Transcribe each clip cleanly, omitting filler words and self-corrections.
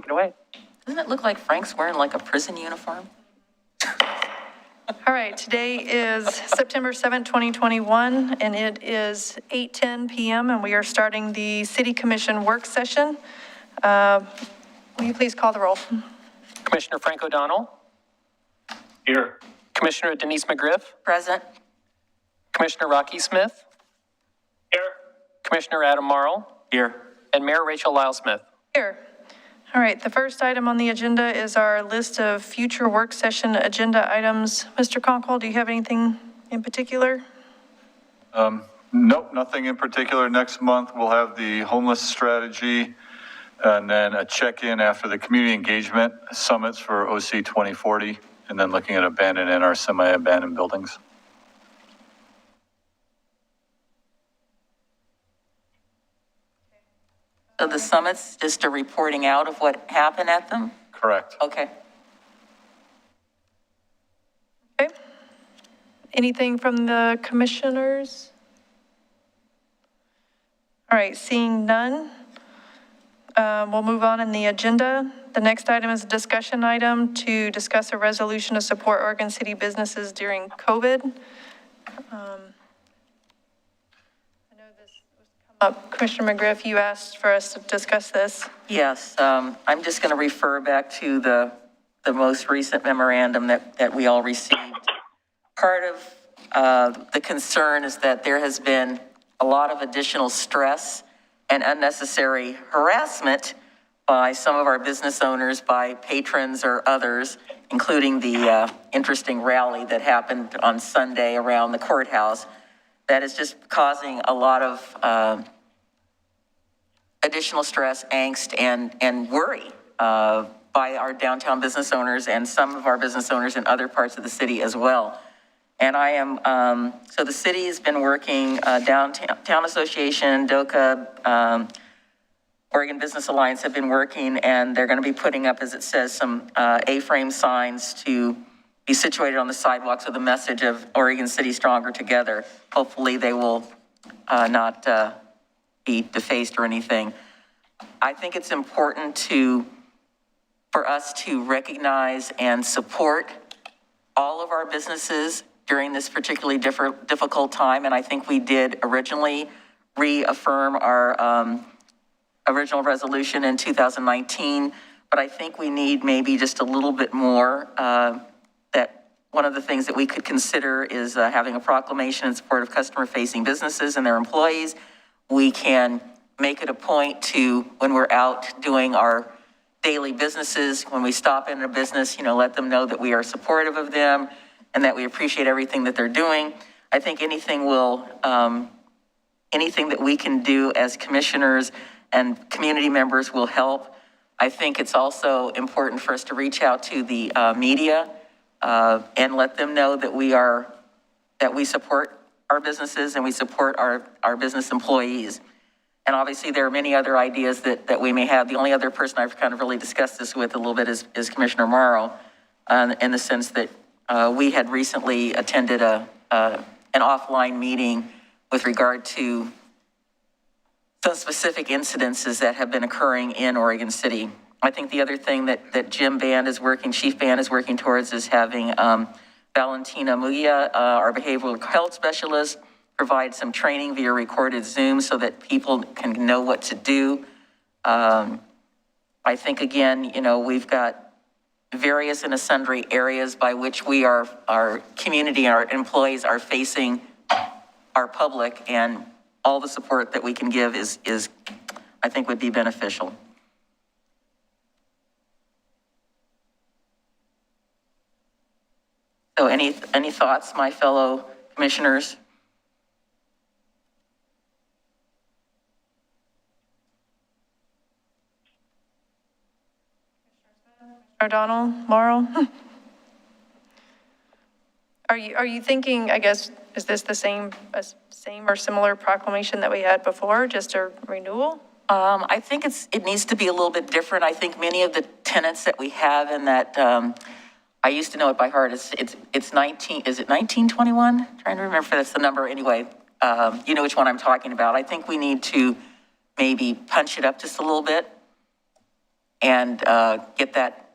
take it away. Doesn't it look like Frank's wearing like a prison uniform? All right, today is September 7th, 2021, and it is 8:10 p.m., and we are starting the City Commission work session. Will you please call the roll? Commissioner Frank O'Donnell. Here. Commissioner Denise McGriff. Present. Commissioner Rocky Smith. Here. Commissioner Adam Marl. Here. And Mayor Rachel Lyles Smith. Here. All right, the first item on the agenda is our list of future work session agenda items. Mr. Conkle, do you have anything in particular? Nope, nothing in particular. Next month, we'll have the homeless strategy and then a check-in after the community engagement summits for OC 2040, and then looking at abandoned and our semi-abandoned buildings. So the summit's just a reporting out of what happened at them? Correct. Okay. Okay. Anything from the commissioners? All right, seeing none, we'll move on in the agenda. The next item is a discussion item to discuss a resolution to support Oregon City businesses during COVID. Commissioner McGriff, you asked for us to discuss this. Yes, I'm just going to refer back to the most recent memorandum that we all received. Part of the concern is that there has been a lot of additional stress and unnecessary harassment by some of our business owners, by patrons or others, including the interesting rally that happened on Sunday around the courthouse. That is just causing a lot of additional stress, angst, and worry by our downtown business owners and some of our business owners in other parts of the city as well. And I am, so the city has been working, Downtown Association, DOCA, Oregon Business Alliance have been working, and they're going to be putting up, as it says, some A-frame signs to be situated on the sidewalks with a message of Oregon City Stronger Together. Hopefully they will not be defaced or anything. I think it's important for us to recognize and support all of our businesses during this particularly difficult time. And I think we did originally reaffirm our original resolution in 2019, but I think we need maybe just a little bit more. That one of the things that we could consider is having a proclamation in support of customer-facing businesses and their employees. We can make it a point to, when we're out doing our daily businesses, when we stop in a business, let them know that we are supportive of them and that we appreciate everything that they're doing. I think anything that we can do as commissioners and community members will help. I think it's also important for us to reach out to the media and let them know that we support our businesses and we support our business employees. And obviously there are many other ideas that we may have. The only other person I've kind of really discussed this with a little bit is Commissioner Marl, in the sense that we had recently attended an offline meeting with regard to some specific incidences that have been occurring in Oregon City. I think the other thing that Chief Band is working towards is having Valentina Mugia, our behavioral health specialist, provide some training via recorded Zoom so that people can know what to do. I think, again, we've got various and sundry areas by which our community, our employees are facing our public, and all the support that we can give is I think would be beneficial. So any thoughts, my fellow commissioners? O'Donnell, Marl? Are you thinking, I guess, is this the same or similar proclamation that we had before, just a renewal? I think it needs to be a little bit different. I think many of the tenets that we have in that, I used to know it by heart. It's 19, is it 1921? Trying to remember if that's the number. Anyway, you know which one I'm talking about. I think we need to maybe punch it up just a little bit and get that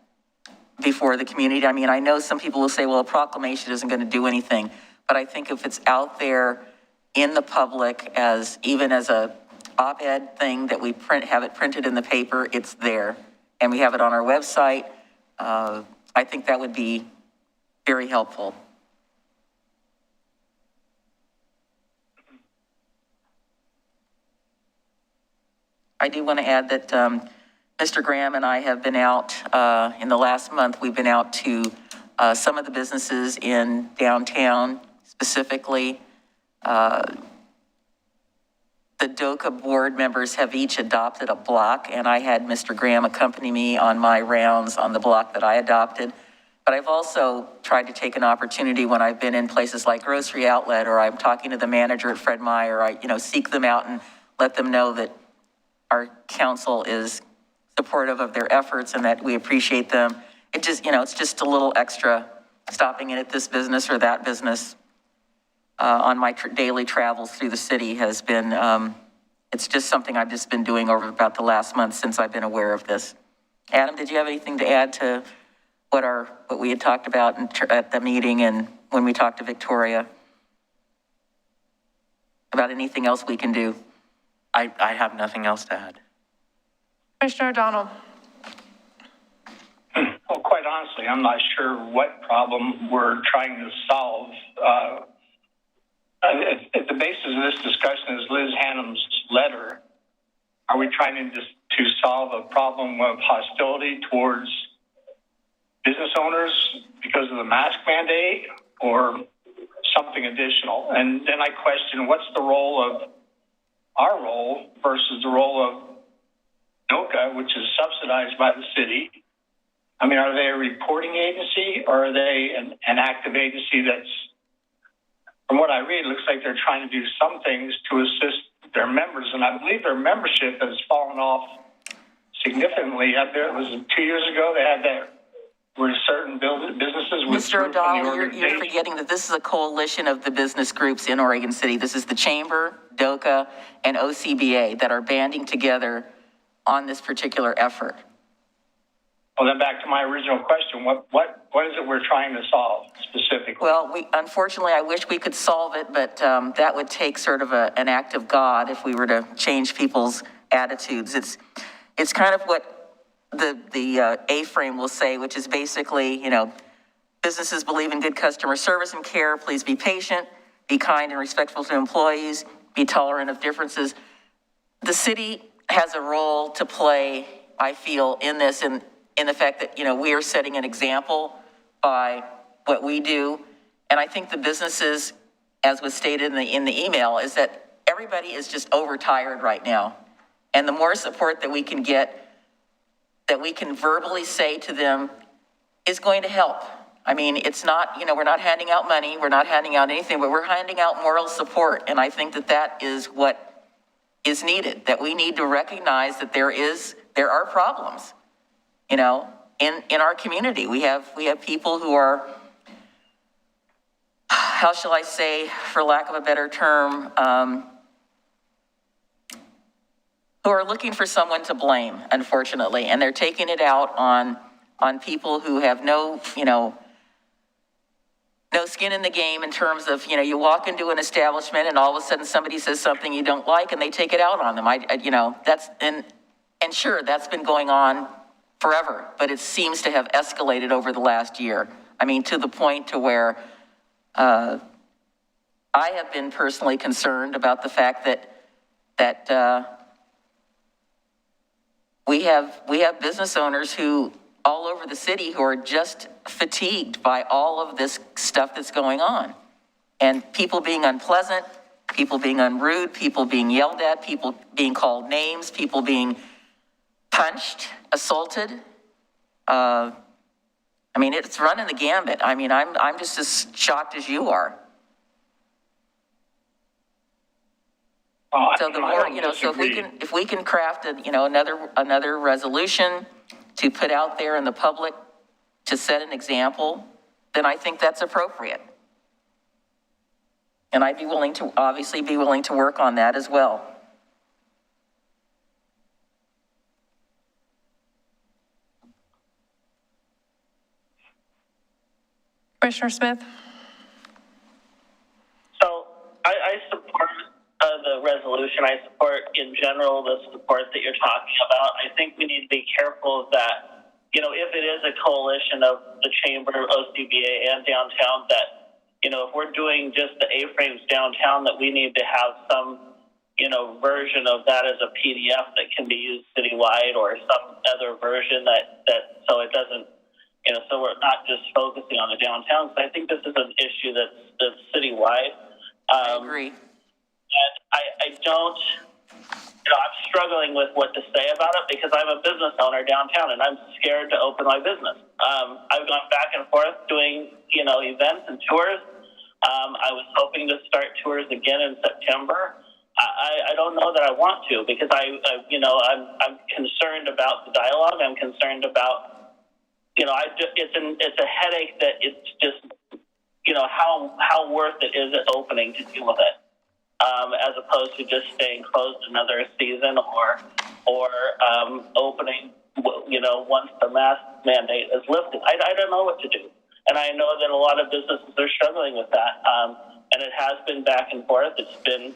before the community. I mean, I know some people will say, well, a proclamation isn't going to do anything, but I think if it's out there in the public as even as a op-ed thing that we have it printed in the paper, it's there, and we have it on our website, I think that would be very helpful. I do want to add that Mr. Graham and I have been out in the last month. We've been out to some of the businesses in downtown, specifically. The DOCA board members have each adopted a block, and I had Mr. Graham accompany me on my rounds on the block that I adopted. But I've also tried to take an opportunity when I've been in places like Grocery Outlet, or I'm talking to the manager at Fred Meyer, I seek them out and let them know that our council is supportive of their efforts and that we appreciate them. It just, it's just a little extra stopping in at this business or that business on my daily travels through the city has been, it's just something I've just been doing over about the last month since I've been aware of this. Adam, did you have anything to add to what we had talked about at the meeting and when we talked to Victoria about anything else we can do? I have nothing else to add. Commissioner O'Donnell. Well, quite honestly, I'm not sure what problem we're trying to solve. At the basis of this discussion is Liz Hannum's letter. Are we trying to solve a problem of hostility towards business owners because of the mask mandate or something additional? And then I question, what's the role of our role versus the role of NOCA, which is subsidized by the city? I mean, are they a reporting agency or are they an active agency that's, from what I read, it looks like they're trying to do some things to assist their members. And I believe their membership has fallen off significantly. It was 2 years ago they had that where certain businesses withdrew Mr. O'Donnell, from the you're organization. forgetting that this is a coalition of the business groups in Oregon City. This is the Chamber, DOCA, and OCBA that are banding together on this particular effort. Well, then back to my original question, what is it we're trying to solve specifically? Well, unfortunately, I wish we could solve it, but that would take sort of an act of God if we were to change people's attitudes. It's kind of what the A-frame will say, which is basically, businesses believe in good customer service and care. Please be patient, be kind and respectful to employees, be tolerant of differences. The city has a role to play, I feel, in this, in the fact that, we are setting an example by what we do. And I think the businesses, as was stated in the email, is that everybody is just overtired right now. And the more support that we can get, that we can verbally say to them is going to help. I mean, it's not, we're not handing out money, we're not handing out anything, but we're handing out moral support. And I think that is what is needed, that we need to recognize that there are problems, in our community. We have people who are, how shall I say, for lack of a better term, who are looking for someone to blame, unfortunately, and they're taking it out on people who have no skin in the game in terms of, you walk into an establishment and all of a sudden somebody says something you don't like and they take it out on them. And sure, that's been going on forever, but it seems to have escalated over the last year. I mean, to the point to where I have been personally concerned about the fact that we have business owners who all over the city who are just fatigued by all of this stuff that's going on. And people being unpleasant, people being unrude, people being yelled at, people being called names, people being punched, assaulted. I mean, it's running the gambit. I mean, I'm just as shocked as you are. So the more, so if we can craft another resolution to put out there in the public to set an example, then I think that's appropriate. And I'd be willing to work on that as well. Commissioner Smith? So I support the resolution. I support, in general, the support that you're talking about. I think we need to be careful that, you know, if it is a coalition of the Chamber, OCBA, and downtown, that, you know, if we're doing just the A-frames downtown, that we need to have some, you know, version of that as a PDF that can be used citywide, or some other version that so it doesn't, you know, so we're not just focusing on the downtown. So I think this is an issue that's citywide. I agree. And I don't, you know, I'm struggling with what to say about it because I'm a business owner downtown and I'm scared to open my business. I've gone back and forth doing, you know, events and tours. I was hoping to start tours again in September. I don't know that I want to because you know, I'm concerned about the dialogue. I'm concerned about, you know, it's a headache that it's just, you know, how worth it is it opening to deal with it, as opposed to just staying closed another season or opening, you know, once the mask mandate is lifted. I don't know what to do. And I know that a lot of businesses are struggling with that. And it has been back and forth. It's been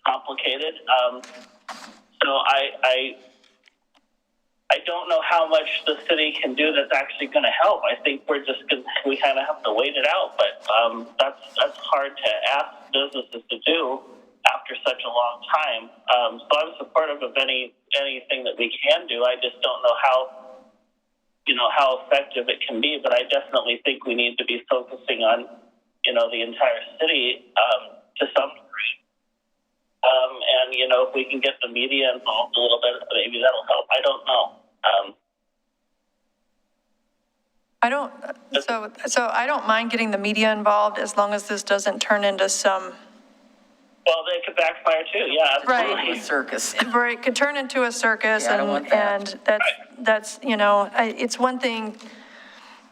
complicated. So I don't know how much the city can do that's actually going to help. I think we kind of have to wait it out, but that's hard to ask businesses to do after such a long time. So I'm supportive of anything that we can do. I just don't know how effective it can be, but I definitely think we need to be focusing on, you know, the entire city to some degree. And, you know, if we can get the media involved a little bit, maybe that'll help. I don't know. So I don't mind getting the media involved as long as this doesn't turn into some. Well, they could backfire too. Yeah, absolutely. Right. A circus. Where it could turn into a circus, Yeah, I don't want that. and that's, you know, it's one thing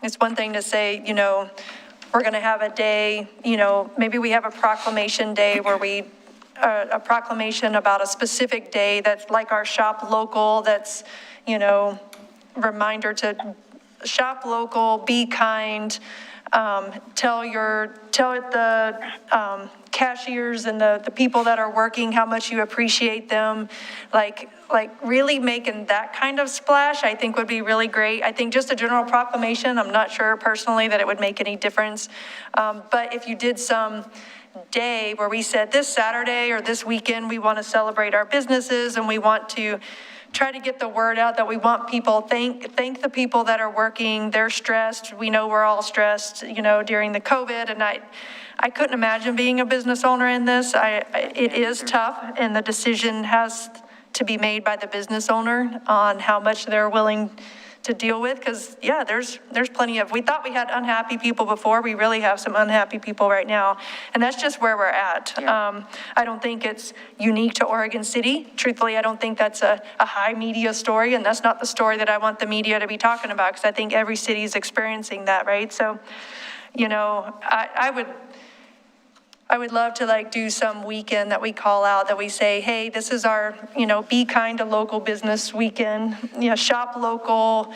to say, you know, we're going to have a day, you know, maybe we have a proclamation day where a proclamation about a specific day that's like our shop local, that's, you know, reminder to shop local, be kind, tell the cashiers and the people that are working how much you appreciate them, like really making that kind of splash, I think would be really great. I think just a general proclamation, I'm not sure personally that it would make any difference. But if you did some day where we said this Saturday or this weekend, we want to celebrate our businesses and we want to try to get the word out that we want people, thank the people that are working, they're stressed. We know we're all stressed, you know, during the COVID, and I couldn't imagine being a business owner in this. It is tough, and the decision has to be made by the business owner on how much they're willing to deal with, because yeah, there's plenty of, we thought we had unhappy people before, we really have some unhappy people right now, and that's just where we're at. Yeah. I don't think it's unique to Oregon City. Truthfully, I don't think that's a high media story, and that's not the story that I want the media to be talking about, because I think every city is experiencing that, right? So, you know, I would love to like do some weekend that we call out, that we say, hey, this is our, you know, be kind to local business weekend, you know, shop local,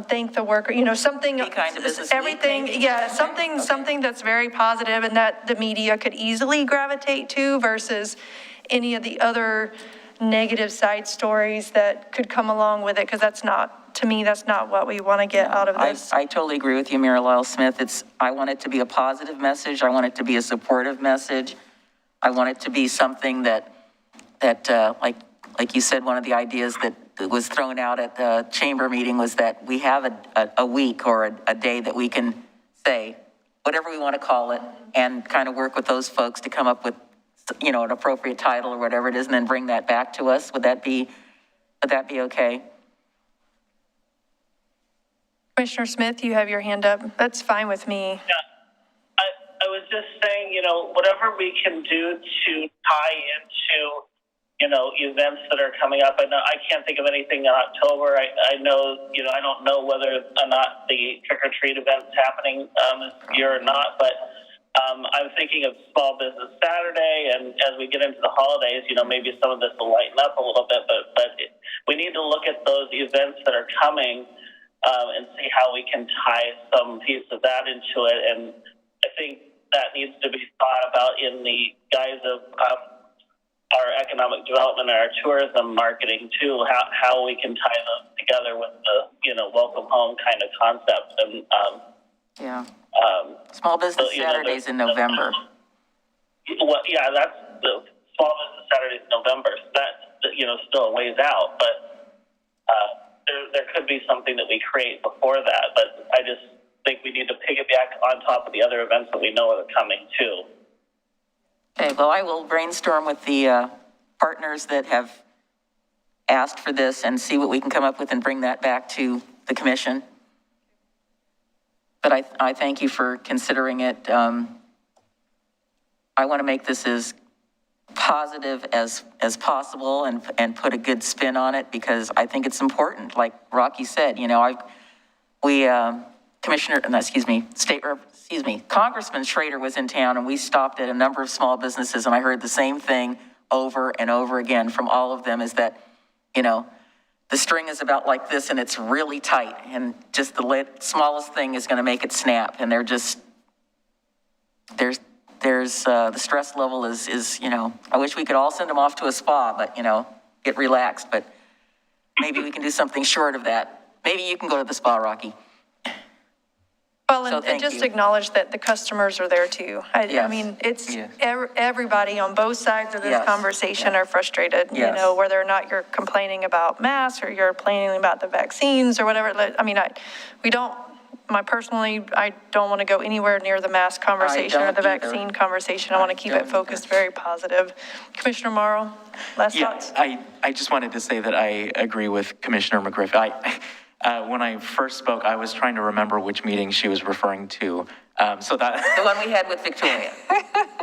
thank the worker, you know, something. Be kind to business everything, week, maybe? yeah, something that's very positive and that the media could easily gravitate to versus any of the other negative side stories that could come along with it, because that's not, to me, that's not what we want to get out of this. I totally agree with you, Mayor Lyles Smith. I want it to be a positive message. I want it to be a supportive message. I want it to be something that like you said, one of the ideas that was thrown out at the chamber meeting was that we have a week or a day that we can say whatever we want to call it and kind of work with those folks to come up with, you know, an appropriate title or whatever it is, and then bring that back to us. Would that be okay? Commissioner Smith, you have your hand up. That's fine with me. Yeah, I was just saying, you know, whatever we can do to tie into, you know, events that are coming up. I can't think of anything in October. I know, you know, I don't know whether or not the trick or treat event's happening this year or not, but I'm thinking of Small Business Saturday, and as we get into the holidays, you know, maybe some of this will lighten up a little bit, but we need to look at those events that are coming and see how we can tie some piece of that into it. And I think that needs to be thought about in the guise of our economic development and our tourism marketing too, how we can tie them together with the, welcome home kind of concept. And, Small Business so, Saturdays in November. Well, yeah, that's the Small Business Saturdays in November. So that's, still a ways out, but there could be something that we create before that. But I just think we need to piggyback on top of the other events that we know are coming too. Okay, well, I will brainstorm with the partners that have asked for this and see what we can come up with and bring that back to the commission. But I thank you for considering it. I want to make this as positive as possible and put a good spin on it, because I think it's important. Like Rocky said, Congressman Schrader was in town, and we stopped at a number of small businesses, and I heard the same thing over and over again from all of them, is that, the string is about like this and it's really tight, and just the smallest thing is going to make it snap. And they're just, there's the stress level is, I wish we could all send them off to a spa, but, get relaxed. But maybe we can do something short of that. Maybe you can go to the spa, Rocky. Well, So and thank just you. acknowledge that the customers are there too. I Yes. mean, it's Yes. everybody on both sides of this Yes. conversation are frustrated, Yes. whether or not you're complaining about masks or you're complaining about the vaccines or whatever. I mean, I don't want to go anywhere near the mask conversation or don't the either. vaccine conversation. I want to keep it don't focused, very positive. Commissioner Marl, last thoughts? I just wanted to say that I agree with Commissioner McGriff. When I first spoke, I was trying to remember which meeting she was referring to. So that The one we had with Victoria.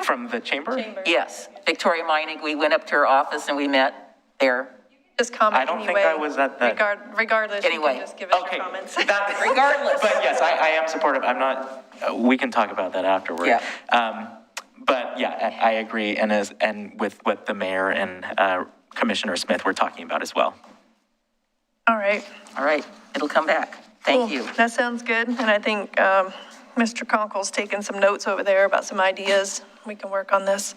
from the chamber? Yes, Victoria Meinig, we went up to her office and we met there. Just comment I don't anyway. think I was at that. Regardless, you Anyway, can just give us Okay. your comments. Regardless. But yes, I am supportive. I'm not, we can talk about that afterward. Yeah. But yeah, I agree. And with what the mayor and Commissioner Smith were talking about as well. All right. All right, it'll come back. Thank Cool. you. That sounds good. And I think Mr. Conkle's taken some notes over there about some ideas. We can work on this.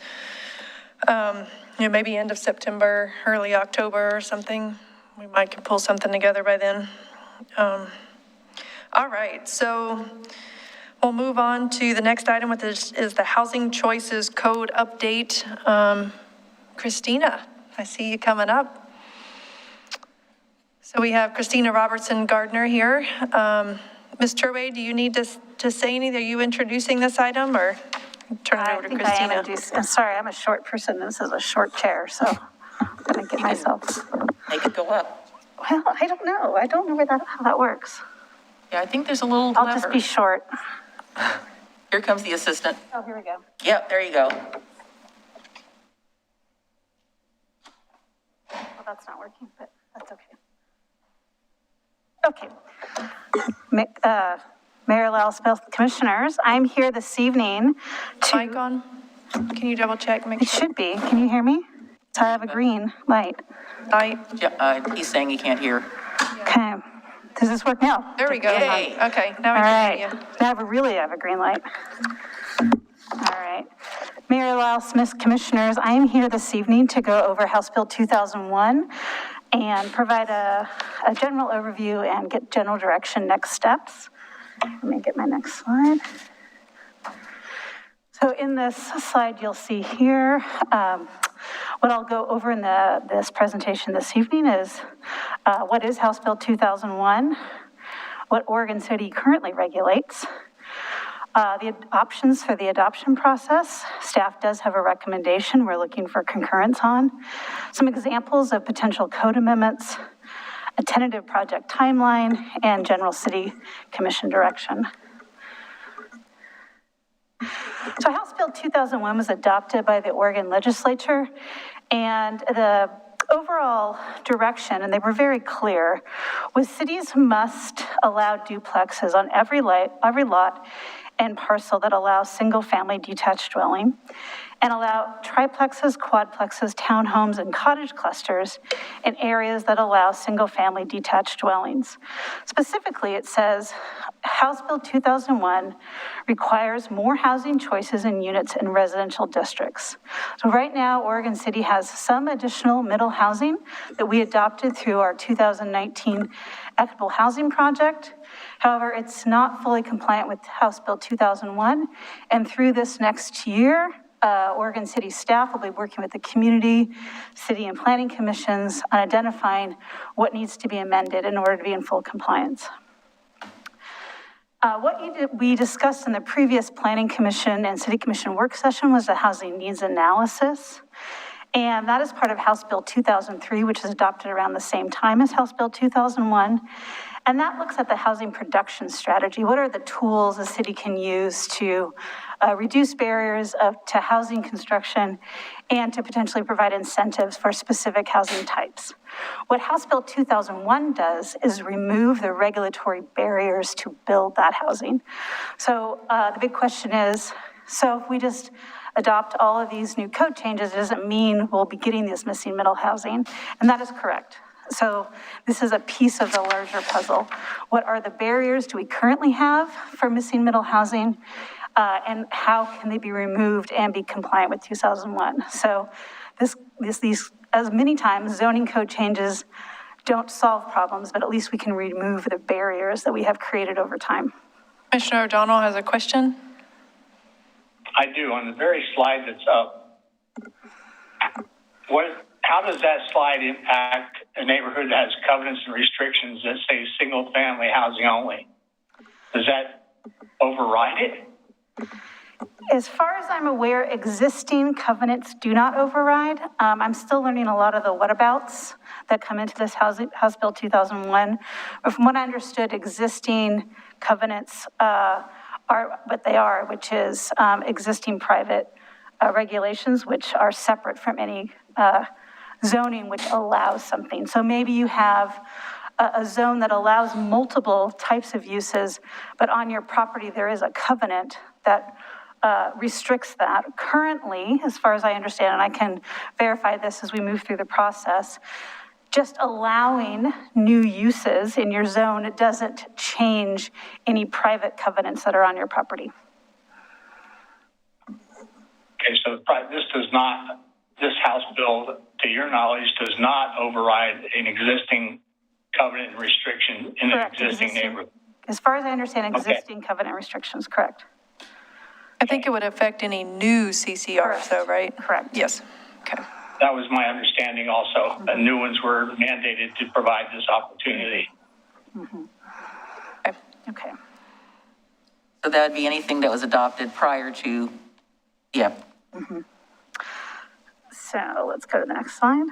Maybe end of September, early October or something. We might can pull something together by then. All right, so we'll move on to the next item, which is the Housing Choices Code update. Christina, I see you coming up. So we have Christina Robertson Gardner here. Ms. Turway, do you need to say anything? Are you introducing this item, or turn it over to Christina? I'm sorry, I'm a short person. This is a short chair, so I'm going to get myself. Make it go up. Well, I don't know. I don't know how that works. Yeah, I think there's a little I'll lever. just be short. Here comes the assistant. Oh, here we go. Yep, there you go. Well, that's not working, but that's okay. Okay. Mayor Lyles Smith, Commissioners, I'm here this evening to... Mic on? Can you double check? Make It sure. should be. Can you hear me? So I have a green light. Light. Yeah, he's saying he can't hear. Okay. Does this work now? There we go. Yay. Okay, now All we right. can hear you. Now I really have a green light. All right. Mayor Lyles Smith, Commissioners, I am here this evening to go over House Bill 2001 and provide a general overview and get general direction, next steps. Let me get my next slide. So in this slide, you'll see here, what I'll go over in this presentation this evening is what is House Bill 2001, what Oregon City currently regulates, the options for the adoption process. Staff does have a recommendation we're looking for concurrence on. Some examples of potential code amendments, a tentative project timeline, and general city commission direction. So House Bill 2001 was adopted by the Oregon legislature, and the overall direction, and they were very clear, was cities must allow duplexes on every lot and parcel that allows single-family detached dwelling, and allow triplexes, quadplexes, townhomes, and cottage clusters in areas that allow single-family detached dwellings. Specifically, it says, House Bill 2001 requires more housing choices and units in residential districts. So right now, Oregon City has some additional middle housing that we adopted through our 2019 Equitable Housing Project. However, it's not fully compliant with House Bill 2001, and through this next year, Oregon City staff will be working with the community, city and planning commissions on identifying what needs to be amended in order to be in full compliance. We discussed in the previous planning commission and city commission work session was the housing needs analysis. And that is part of House Bill 2003, which was adopted around the same time as House Bill 2001. And that looks at the housing production strategy. What are the tools the city can use to reduce barriers to housing construction and to potentially provide incentives for specific housing types? What House Bill 2001 does is remove the regulatory barriers to build that housing. So the big question is, so if we just adopt all of these new code changes, it doesn't mean we'll be getting this missing middle housing, and that is correct. So this is a piece of the larger puzzle. What are the barriers do we currently have for missing middle housing, and how can they be removed and be compliant with 2001? So these, as many times, zoning code changes don't solve problems, but at least we can remove the barriers that we have created over time. Commissioner O'Donnell has a question. I do. On the very slide that's up, how does that slide impact a neighborhood that has covenants and restrictions that say single-family housing only? Does that override it? As far as I'm aware, existing covenants do not override. I'm still learning a lot of the whatabouts that come into this House Bill 2001. But from what I understood, existing covenants are what they are, which is existing private regulations, which are separate from any zoning which allows something. So maybe you have a zone that allows multiple types of uses, but on your property there is a covenant that restricts that. Currently, as far as I understand, and I can verify this as we move through the process, just allowing new uses in your zone, it doesn't change any private covenants that are on your property. Okay, so this House bill, to your knowledge, does not override an existing covenant and restriction in an existing neighborhood. As far as I understand, existing covenant restrictions, correct. I think it would affect any new CCRs though, right? Correct. Yes, okay. That was my understanding also. The new ones were mandated to provide this opportunity. Mm-hmm. Okay. So that would be anything that was adopted prior to, yeah. Mm-hmm. So let's go to the next slide.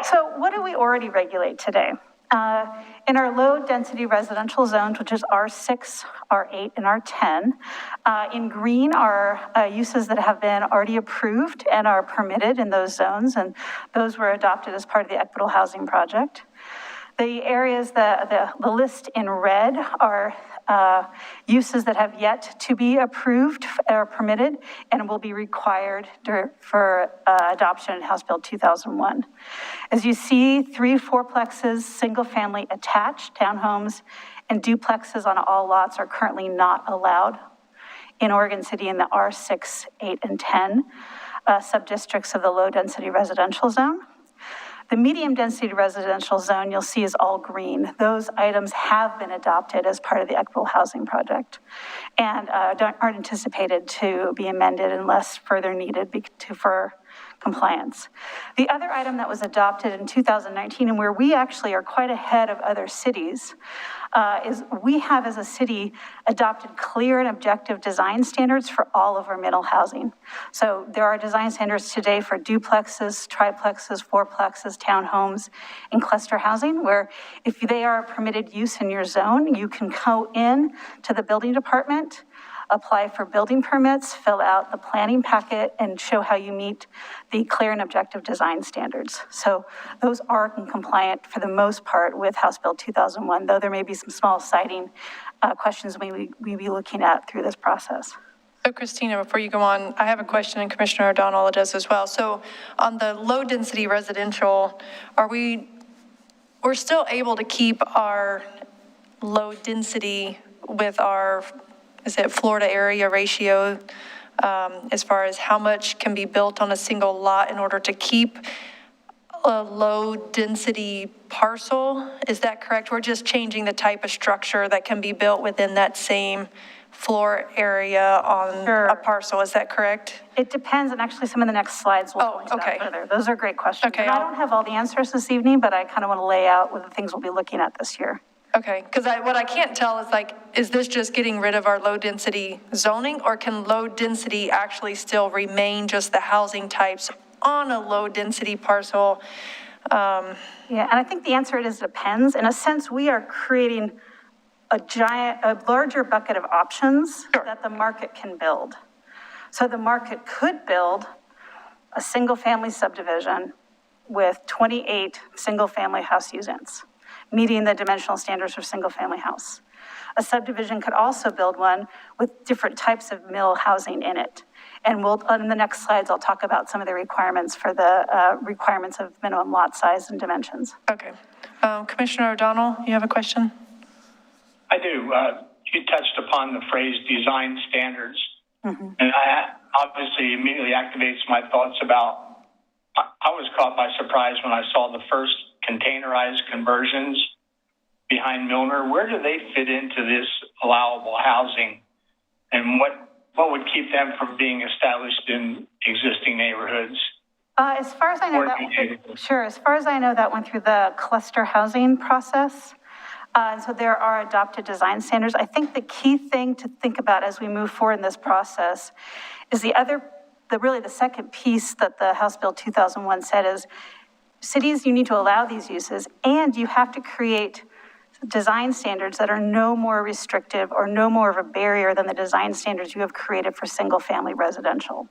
So what do we already regulate today? In our low-density residential zones, which is R6, R8, and R10, in green are uses that have been already approved and are permitted in those zones, and those were adopted as part of the Equitable Housing Project. The areas, the list in red are uses that have yet to be approved or permitted and will be required for adoption in House Bill 2001. As you see, 3 4-plexes, single-family attached townhomes, and duplexes on all lots are currently not allowed in Oregon City in the R6, 8, and 10 subdistricts of the low-density residential zone. The medium-density residential zone you'll see is all green. Those items have been adopted as part of the Equitable Housing Project and aren't anticipated to be amended unless further needed for compliance. The other item that was adopted in 2019, and where we actually are quite ahead of other cities, is we have as a city adopted clear and objective design standards for all of our middle housing. So there are design standards today for duplexes, triplexes, 4-plexes, townhomes, and cluster housing, where if they are a permitted use in your zone, you can go in to the building department, apply for building permits, fill out the planning packet, and show how you meet the clear and objective design standards. So those are compliant for the most part with House Bill 2001, though there may be some small citing questions we be looking at through this process. So Christina, before you go on, I have a question, and Commissioner O'Donnell does as well. So on the low-density residential, we're still able to keep our low density with our, is it Florida area ratio, as far as how much can be built on a single lot in order to keep a low density parcel? Is that correct? We're just changing the type of structure that can be built within that same floor area on a parcel. Is that correct? It depends, and actually some of the next slides will go into that further. Those are great questions. Okay, And I don't have all the answers this evening, but I kind of want to lay out what the things we'll be looking at this year. Okay, because what I can't tell is like, is this just getting rid of our low density zoning, or can low density actually still remain just the housing types on a low density parcel? Yeah, and I think the answer is depends. In a sense, we are creating a larger bucket of options that the market can build. So the market could build a single family subdivision with 28 single family house units, meeting the dimensional standards for single family house. A subdivision could also build one with different types of mill housing in it. And in the next slides, I'll talk about some of the requirements for the requirements of minimum lot size and dimensions. Okay. Commissioner O'Donnell, you have a question? I do. You touched upon the phrase design standards. And I obviously immediately activates my thoughts about, I was caught by surprise when I saw the first containerized conversions behind Milner. Where do they fit into this allowable housing? And what would keep them from being established in existing neighborhoods? As far as I know, as far as I know, that went through the cluster housing process. So there are adopted design standards. I think the key thing to think about as we move forward in this process is really the second piece that the House Bill 2001 said is, cities, you need to allow these uses, and you have to create design standards that are no more restrictive or no more of a barrier than the design standards you have created for single family residential.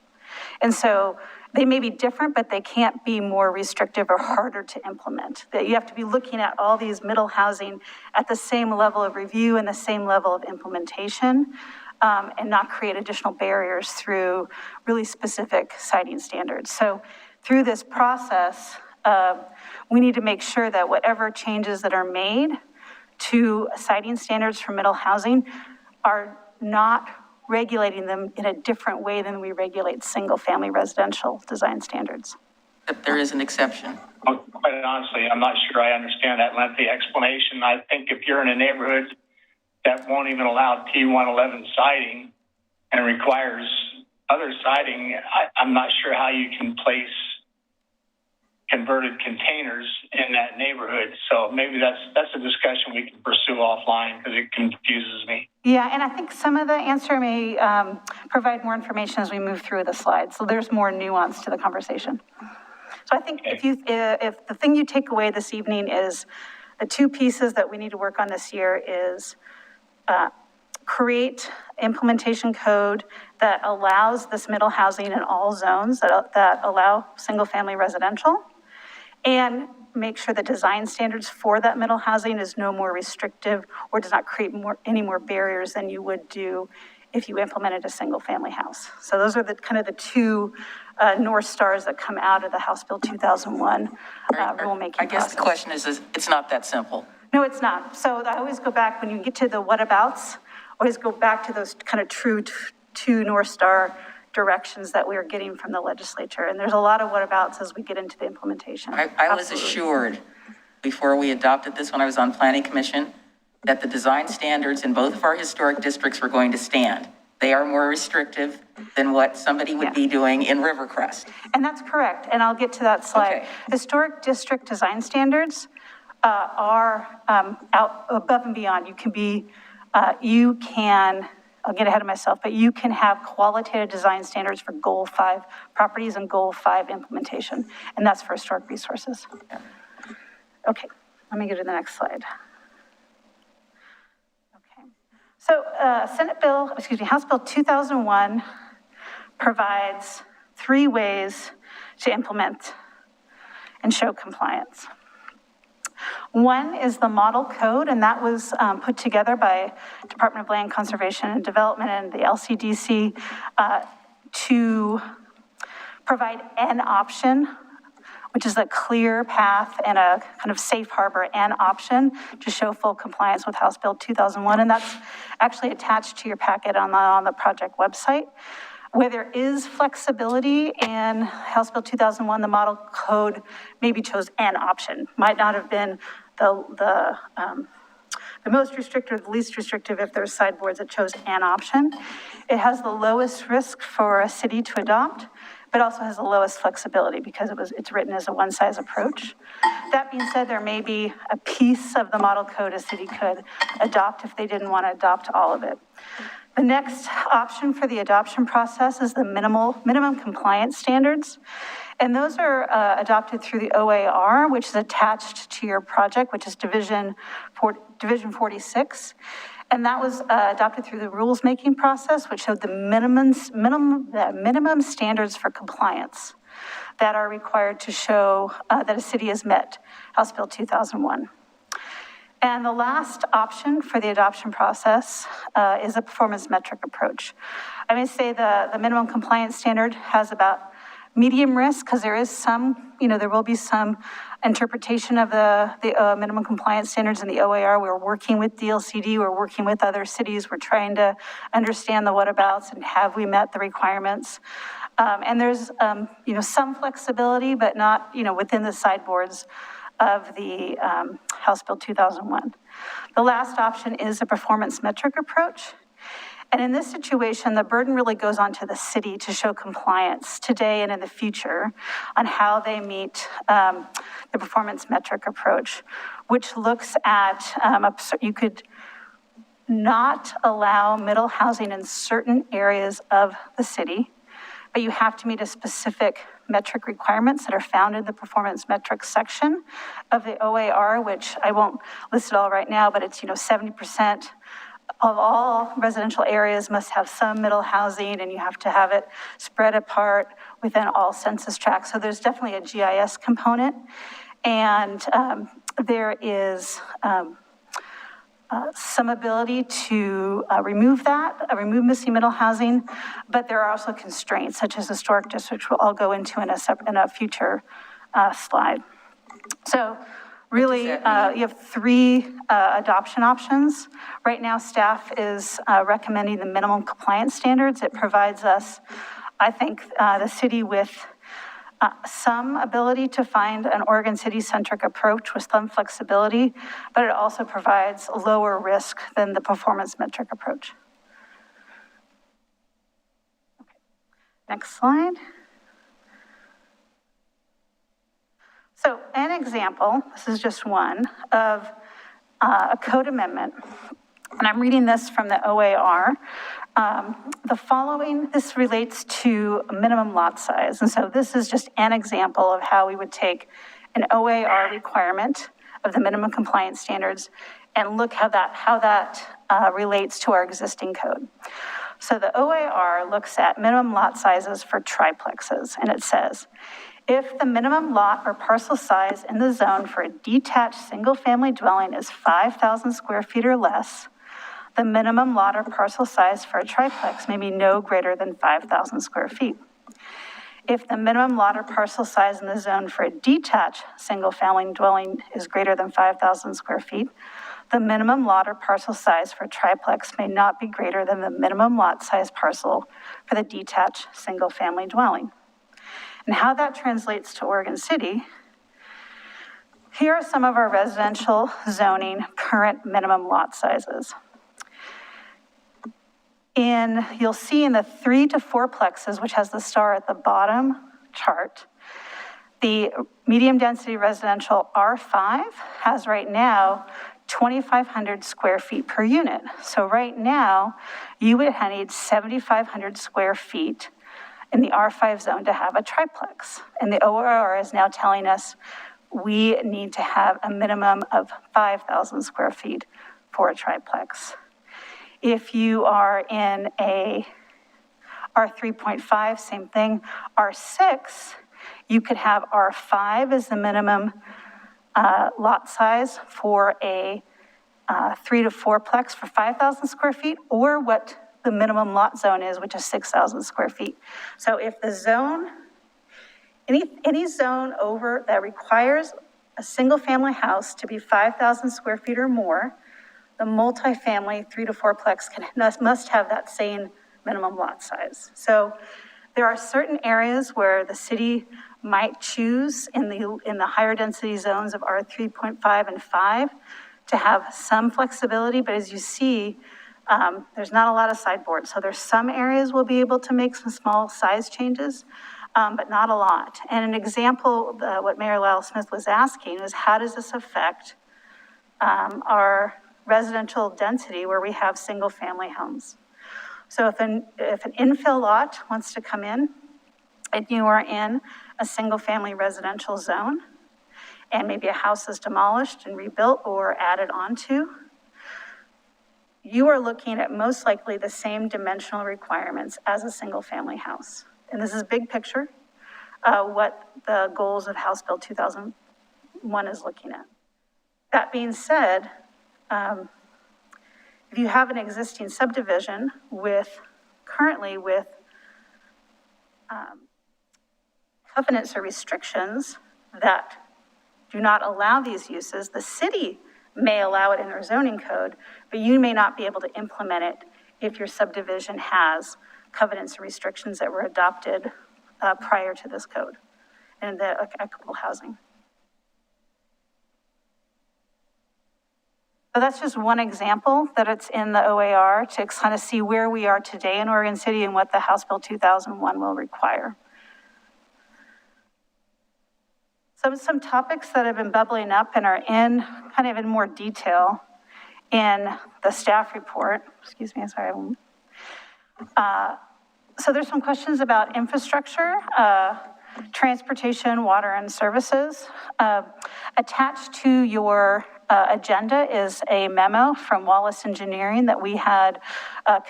And so they may be different, but they can't be more restrictive or harder to implement. That you have to be looking at all these middle housing at the same level of review and the same level of implementation, and not create additional barriers through really specific siting standards. So through this process, we need to make sure that whatever changes that are made to siting standards for middle housing are not regulating them in a different way than we regulate single-family residential design standards. But there is an exception. Well, quite honestly, I'm not sure I understand that lengthy explanation. I think if you're in a neighborhood that won't even allow T111 siding and requires other siding, I'm not sure how you can place converted containers in that neighborhood. So maybe that's a discussion we can pursue offline because it confuses me. Yeah, and I think some of the answer may provide more information as we move through the slides. So there's more nuance to the conversation. So I think if the thing you take away this evening is the two pieces that we need to work on this year is create implementation code that allows this middle housing in all zones that allow single family residential, and make sure the design standards for that middle housing is no more restrictive or does not create any more barriers than you would do if you implemented a single family house. So those are the kind of the two North Stars that come out of the House Bill 2001 rulemaking process. I guess the question is it's not that simple. No, it's not. So I always go back, when you get to the whatabouts, always go back to those kind of true two North Star directions that we are getting from the legislature. And there's a lot of whatabouts as we get into the implementation. I was assured before we adopted this when I was on Planning Commission that the design standards in both of our historic districts were going to stand. They are more restrictive than what somebody would be doing in Rivercrest. And that's correct. And I'll get to that slide. Okay. Historic district design standards are out above and beyond. I'll get ahead of myself, but you can have qualitative design standards for Goal 5 properties and Goal 5 implementation, and that's for historic resources. Okay, let me go to the next slide. Okay, So House Bill 2001 provides 3 ways to implement and show compliance. One is the model code, and that was put together by Department of Land Conservation and Development and the LCDC to provide an option, which is a clear path and a kind of safe harbor and option to show full compliance with House Bill 2001. And that's actually attached to your packet on the project website. Where there is flexibility in House Bill 2001, the model code maybe chose an option. Might not have been the most restrictive, the least restrictive if there's sideboards, it chose an option. It has the lowest risk for a city to adopt, but also has the lowest flexibility because it's written as a one-size approach. That being said, there may be a piece of the model code a city could adopt if they didn't want to adopt all of it. The next option for the adoption process is the minimum compliance standards. And those are adopted through the OAR, which is attached to your project, which is Division 46. And that was adopted through the rules-making process, which showed the minimum standards for compliance that are required to show that a city has met House Bill 2001. And the last option for the adoption process is a performance metric approach. I may say the minimum compliance standard has about medium risk because there is some, there will be some interpretation of the minimum compliance standards in the OAR. We're working with DLCD, we're working with other cities, we're trying to understand the whatabouts and have we met the requirements. And there's, some flexibility, but not, within the sideboards of the House Bill 2001. The last option is a performance metric approach. And in this situation, the burden really goes on to the city to show compliance today and in the future on how they meet the performance metric approach, which looks at, you could not allow middle housing in certain areas of the city, but you have to meet a specific metric requirements that are found in the performance metrics section of the OAR, which I won't list it all right now, but it's, 70% of all residential areas must have some middle housing, and you have to have it spread apart within all census tracts. So there's definitely a GIS component, and there is some ability to remove missing middle housing, but there are also constraints such as historic districts, which I'll go into in a future slide. So really, you have 3 adoption options. Right now, staff is recommending the minimum compliance standards. It provides us, I think, the city with some ability to find an Oregon City-centric approach with some flexibility, but it also provides lower risk than the performance metric approach. Okay. Next slide. So an example, this is just one, of a code amendment, and I'm reading this from the OAR. This relates to minimum lot size. And so this is just an example of how we would take an OAR requirement of the minimum compliance standards and look how that relates to our existing code. So the OAR looks at minimum lot sizes for triplexes, and it says, if the minimum lot or parcel size in the zone for a detached single-family dwelling is 5,000 square feet or less, the minimum lot or parcel size for a triplex may be no greater than 5,000 square feet. If the minimum lot or parcel size in the zone for a detached single-family dwelling is greater than 5,000 square feet, the minimum lot or parcel size for a triplex may not be greater than the minimum lot size parcel for the detached single-family dwelling. And how that translates to Oregon City, here are some of our residential zoning current minimum lot sizes. You'll see in the 3 to 4 plexes, which has the star at the bottom chart, the medium density residential R5 has right now 2,500 square feet per unit. So right now, you would need 7,500 square feet in the R5 zone to have a triplex. And the ORR is now telling us we need to have a minimum of 5,000 square feet for a triplex. If you are in a R3.5, same thing. R6, you could have R5 as the minimum lot size for a 3 to 4plex for 5,000 square feet, or what the minimum lot zone is, which is 6,000 square feet. So if the zone, any zone over that requires a single family house to be 5,000 square feet or more, the multifamily 3 to 4plex must have that same minimum lot size. So there are certain areas where the city might choose in the higher density zones of R3.5 and 5 to have some flexibility, but as you see, there's not a lot of sideboards. So there's some areas we'll be able to make some small size changes, but not a lot. And an example, what Mayor Lyles Smith was asking is, how does this affect our residential density where we have single family homes? So if an infill lot wants to come in and you are in a single family residential zone, and maybe a house is demolished and rebuilt or added onto, you are looking at most likely the same dimensional requirements as a single family house. And this is big picture, what the goals of House Bill 2001 is looking at. That being said, if you have an existing subdivision currently with covenants or restrictions that do not allow these uses, the city may allow it in their zoning code, but you may not be able to implement it if your subdivision has covenants and restrictions that were adopted prior to this code and the equitable housing. So that's just one example that it's in the OAR to kind of see where we are today in Oregon City and what the House Bill 2001 will require. Some topics that have been bubbling up and are in kind of in more detail in the staff report. Excuse me, sorry. So there's some questions about infrastructure, transportation, water, and services. Attached to your agenda is a memo from Wallace Engineering that we had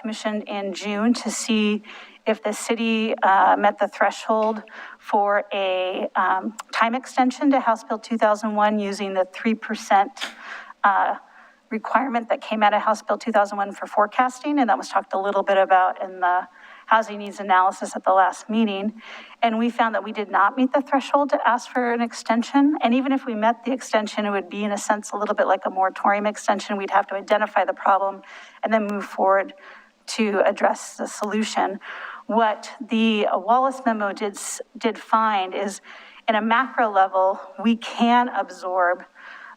commissioned in June to see if the city met the threshold for a time extension to House Bill 2001 using the 3% requirement that came out of House Bill 2001 for forecasting, and that was talked a little bit about in the housing needs analysis at the last meeting. And we found that we did not meet the threshold to ask for an extension. And even if we met the extension, it would be in a sense a little bit like a moratorium extension. We'd have to identify the problem and then move forward to address the solution. What the Wallace memo did find is, in a macro level, we can absorb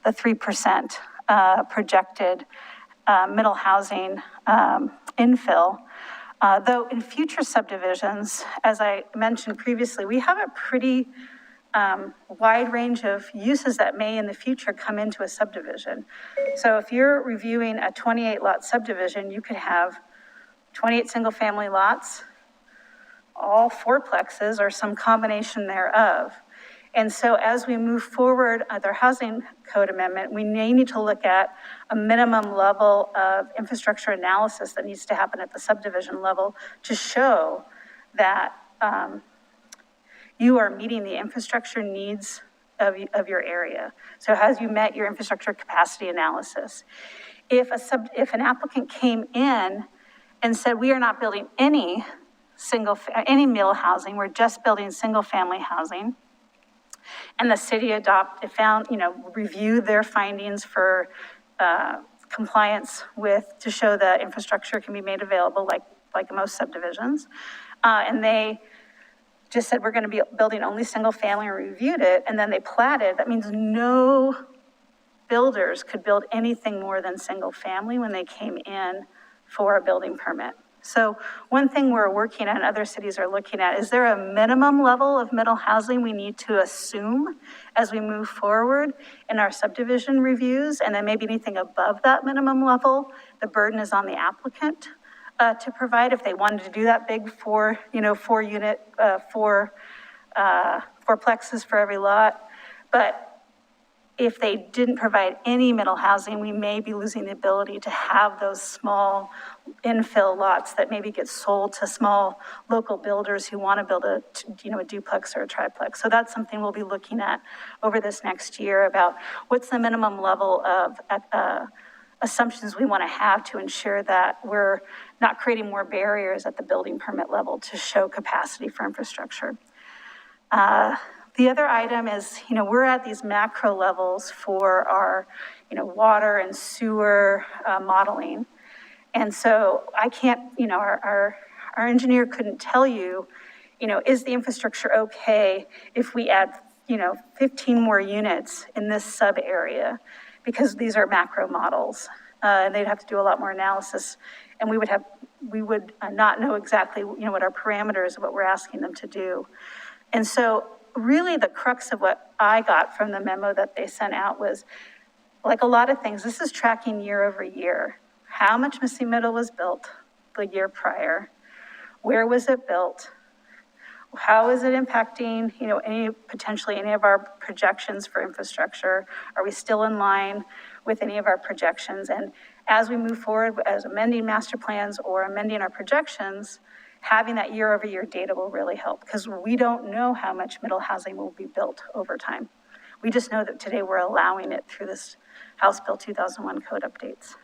the 3% projected middle housing infill. Though in future subdivisions, as I mentioned previously, we have a pretty wide range of uses that may in the future come into a subdivision. So if you're reviewing a 28 lot subdivision, you could have 28 single family lots, all fourplexes or some combination thereof. And so as we move forward at our housing code amendment, we may need to look at a minimum level of infrastructure analysis that needs to happen at the subdivision level to show that you are meeting the infrastructure needs of your area. So as you met your infrastructure capacity analysis, if an applicant came in and said, we are not building any middle housing, we're just building single family housing, and the city reviewed their findings for compliance to show that infrastructure can be made available like most subdivisions. And they just said, we're going to be building only single family, and reviewed it, and then they platted. That means no builders could build anything more than single family when they came in for a building permit. So one thing we're working on, other cities are looking at, is there a minimum level of middle housing we need to assume as we move forward in our subdivision reviews? And then maybe anything above that minimum level, the burden is on the applicant to provide if they wanted to do that big four plexes for every lot. But if they didn't provide any middle housing, we may be losing the ability to have those small infill lots that maybe get sold to small local builders who want to build a duplex or a triplex. So that's something we'll be looking at over this next year about what's the minimum level of assumptions we want to have to ensure that we're not creating more barriers at the building permit level to show capacity for infrastructure. The other item is, we're at these macro levels for our, water and sewer modeling. And so I can't, our engineer couldn't tell you, is the infrastructure okay if we add, 15 more units in this sub area? Because these are macro models, and they'd have to do a lot more analysis, and we would not know exactly, what our parameters of what we're asking them to do. And so really the crux of what I got from the memo that they sent out was, like a lot of things, this is tracking year over year. How much Missy Middle was built the year prior? Where was it built? How is it impacting, potentially any of our projections for infrastructure? Are we still in line with any of our projections? And as we move forward as amending master plans or amending our projections, having that year over year data will really help, because we don't know how much middle housing will be built over time. We just know that today we're allowing it through this House Bill 2001 code updates.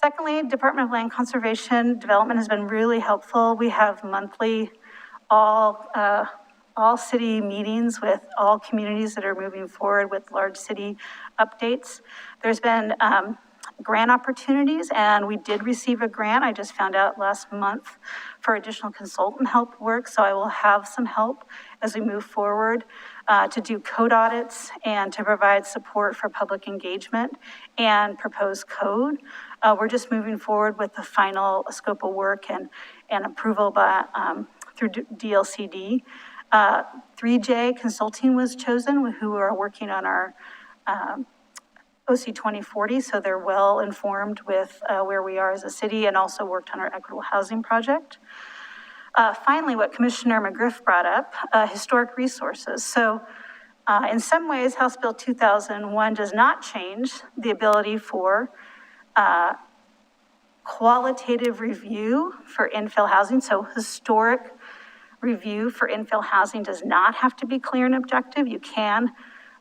Secondly, Department of Land Conservation Development has been really helpful. We have monthly all city meetings with all communities that are moving forward with large city updates. There's been grant opportunities, and we did receive a grant. I just found out last month for additional consultant help work, so I will have some help as we move forward to do code audits and to provide support for public engagement and propose code. We're just moving forward with the final scope of work and approval by through DLCD. 3J Consulting was chosen, who are working on our OC 2040, so they're well informed with where we are as a city, and also worked on our equitable housing project. Finally, what Commissioner McGriff brought up, historic resources. So in some ways, House Bill 2001 does not change the ability for qualitative review for infill housing. So historic review for infill housing does not have to be clear and objective. You can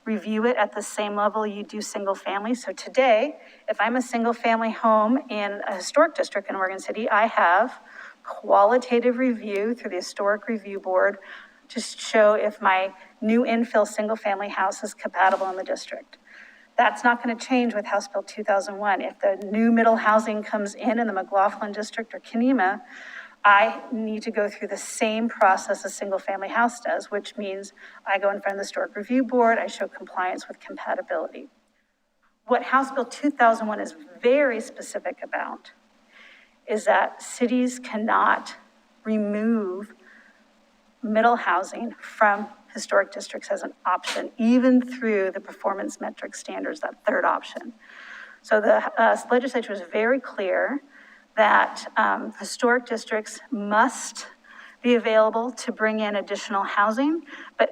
review it at the same level you do single family. So today, if I'm a single family home in a historic district in Oregon City, I have qualitative review through the Historic Review Board to show if my new infill single family house is compatible in the district. That's not going to change with House Bill 2001. If the new middle housing comes in the McLaughlin district or Kenema, I need to go through the same process a single family house does, which means I go in front of the Historic Review Board, I show compliance with compatibility. What House Bill 2001 is very specific about is that cities cannot remove middle housing from historic districts as an option, even through the performance metric standards, that third option. So the legislature is very clear that historic districts must be available to bring in additional housing, but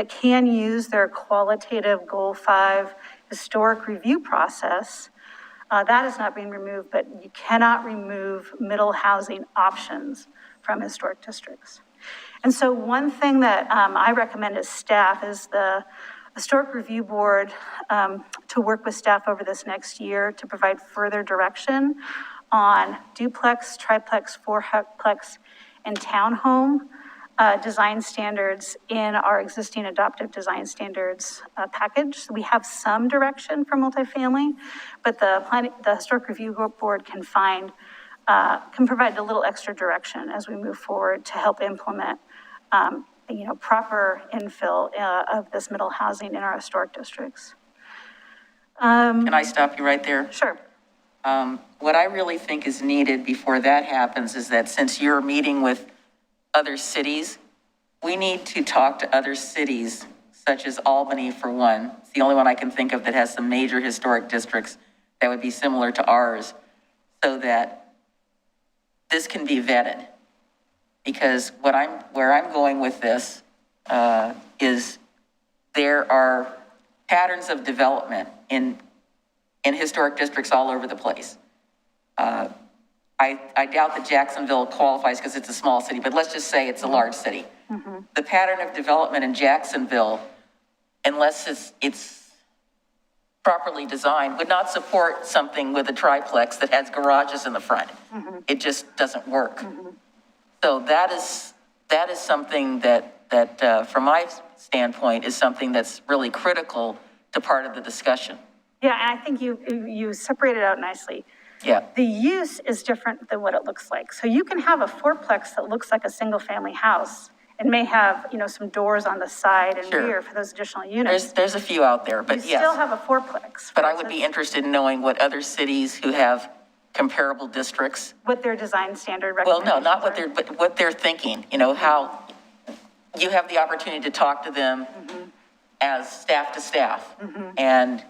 can use their qualitative Goal 5 historic review process. That is not being removed, but you cannot remove middle housing options from historic districts. And so one thing that I recommend as staff is the Historic Review Board to work with staff over this next year to provide further direction on duplex, triplex, fourplex, and townhome design standards in our existing adoptive design standards package. So we have some direction for multifamily, but the Historic Review Board can provide a little extra direction as we move forward to help implement proper infill of this middle housing in our historic districts. Can I stop you right there? Sure. What I really think is needed before that happens is that since you're meeting with other cities, we need to talk to other cities, such as Albany for one. It's the only one I can think of that has some major historic districts that would be similar to ours, so that this can be vetted. Because where I'm going with this is there are patterns of development in historic districts all over the place. I doubt that Jacksonville qualifies because it's a small city, but let's just say it's a large city. The pattern of development in Jacksonville, unless it's properly designed, would not support something with a triplex that has garages in the front. It just doesn't work. So that is something that from my standpoint, is something that's really critical to part of the discussion. Yeah, and I think you separated out nicely. Yeah. The use is different than what it looks like. So you can have a fourplex that looks like a single-family house and may have, some doors on the side and Sure. rear for those additional units. There's a few out there, but You yes. still have a fourplex. But I would be interested in knowing what other cities who have comparable districts, What their design standard well, recommendations no, not what are. they're, but what they're thinking, how you have the opportunity to talk to them as staff to staff. And,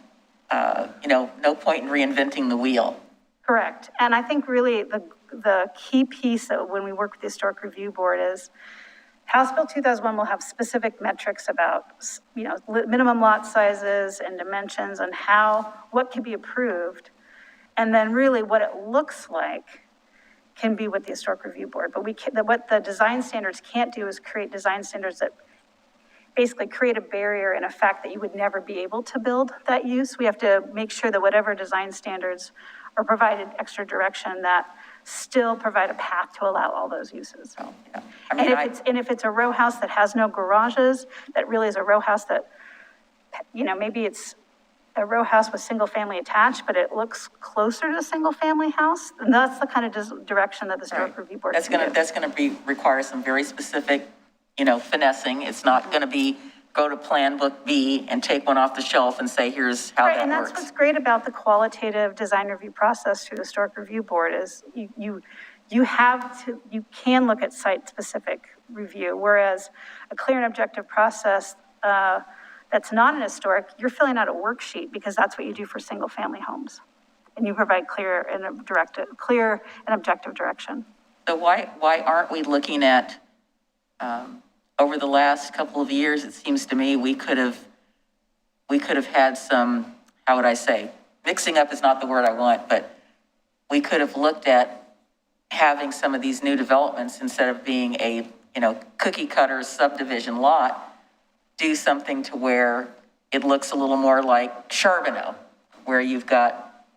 no point in reinventing the wheel. Correct. And I think really the key piece that when we work with the Historic Review Board is House Bill 2001 will have specific metrics about, minimum lot sizes and dimensions and what can be approved. And then really what it looks like can be with the Historic Review Board. But what the design standards can't do is create design standards that basically create a barrier and a fact that you would never be able to build that use. We have to make sure that whatever design standards are provided extra direction that still provide a path to allow all those uses. So, yeah. And if it's a row house that has no garages, that really is a row house that, maybe it's a row house with single family attached, but it looks closer to a single family house, and that's the kind of direction that the Historic Review Board That's can do. require some very specific, finessing. It's not gonna be go to Plan Book B and take one off the shelf and say, here's how Right, that and works. that's what's great about the qualitative design review process through the Historic Review Board is you can look at site-specific review, whereas a clear and objective process that's not an historic, you're filling out a worksheet because that's what you do for single-family homes. And you provide clear and objective direction. So why aren't we looking at, over the last couple of years, it seems to me we could have had some, how would I say, mixing up is not the word I want, but we could have looked at having some of these new developments instead of being a, cookie cutter subdivision lot, do something to where it looks a little more like Charbonneau, where you've got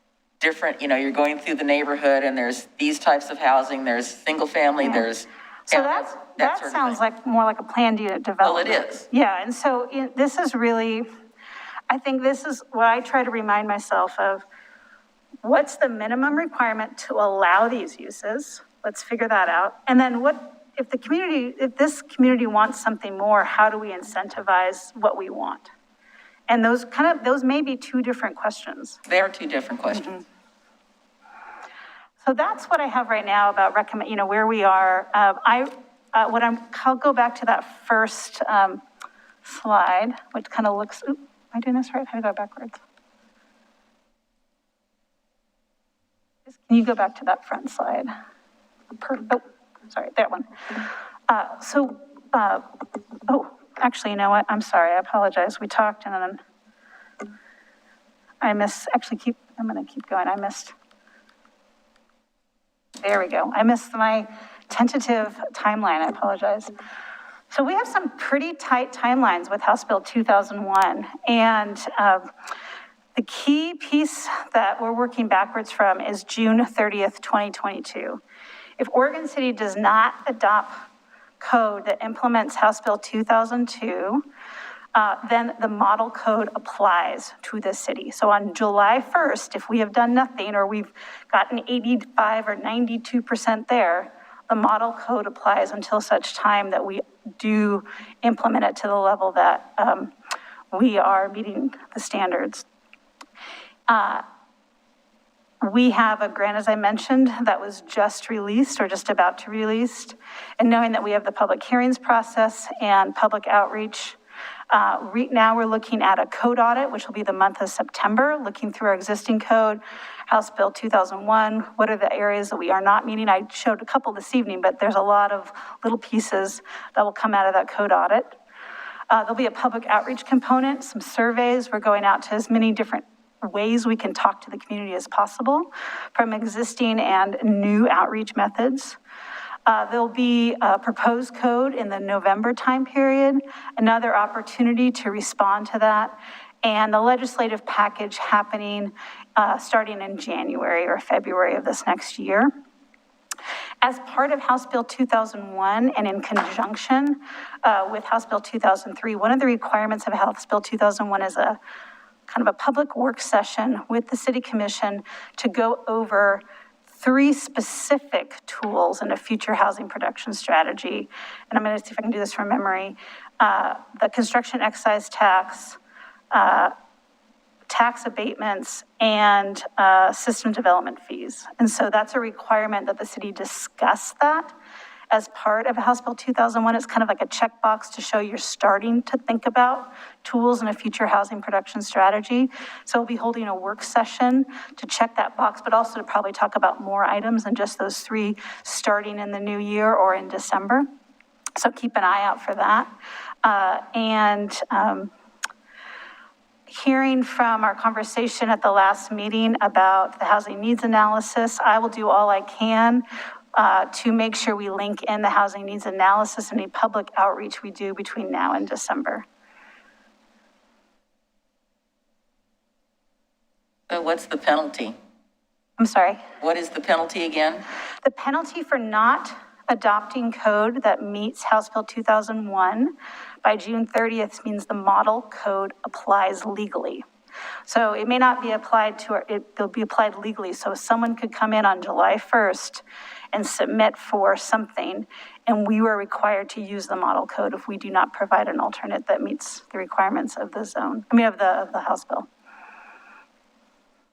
different, you're going through the neighborhood and there's these types of housing, there's single family, there's. So that that sort of sounds thing. like more like a planned unit development. Well, it is. Yeah, and so this is really, I think this is what I try to remind myself of. What's the minimum requirement to allow these uses? Let's figure that out. And then if this community wants something more, how do we incentivize what we want? And those may be two different questions. They are two different questions. So that's what I have right now about where we are. I'll go back to that first slide, which kind of looks, am I doing this right? How do I go backwards? Can you go back to that front slide? Sorry, that one. Actually, you know what? I'm sorry, I apologize. We talked and then I'm gonna keep going. There we go. I missed my tentative timeline, I apologize. So we have some pretty tight timelines with House Bill 2001. And the key piece that we're working backwards from is June 30th, 2022. If Oregon City does not adopt code that implements House Bill 2002, then the model code applies to the city. So on July 1st, if we have done nothing or we've gotten 85 or 92% there, the model code applies until such time that we do implement it to the level that we are meeting the standards. We have a grant, as I mentioned, that was just released or just about to released. And knowing that we have the public hearings process and public outreach, right now we're looking at a code audit, which will be the month of September, looking through our existing code, House Bill 2001, what are the areas that we are not meeting? I showed a couple this evening, but there's a lot of little pieces that will come out of that code audit. There'll be a public outreach component, some surveys. We're going out to as many different ways we can talk to the community as possible from existing and new outreach methods. There'll be a proposed code in the November time period, another opportunity to respond to that, and the legislative package happening starting in January or February of this next year. As part of House Bill 2001 and in conjunction with House Bill 2003, one of the requirements of House Bill 2001 is a kind of a public work session with the City Commission to go over 3 specific tools in a future housing production strategy. And I'm going to see if I can do this from memory. The construction excise tax, tax abatements, and system development fees. And so that's a requirement that the city discuss that as part of House Bill 2001. It's kind of like a checkbox to show you're starting to think about tools in a future housing production strategy. So we'll be holding a work session to check that box, but also to probably talk about more items than just those 3 starting in the new year or in December. So keep an eye out for that. Hearing from our conversation at the last meeting about the housing needs analysis, I will do all I can to make sure we link in the housing needs analysis and any public outreach we do between now and December. So what's the penalty? I'm sorry? What is the penalty again? The penalty for not adopting code that meets House Bill 2001 by June 30th means the model code applies legally. So it may not be applied to, it'll be applied legally. So someone could come in on July 1st and submit for something, and we were required to use the model code if we do not provide an alternate that meets the requirements of the zone, of the House bill.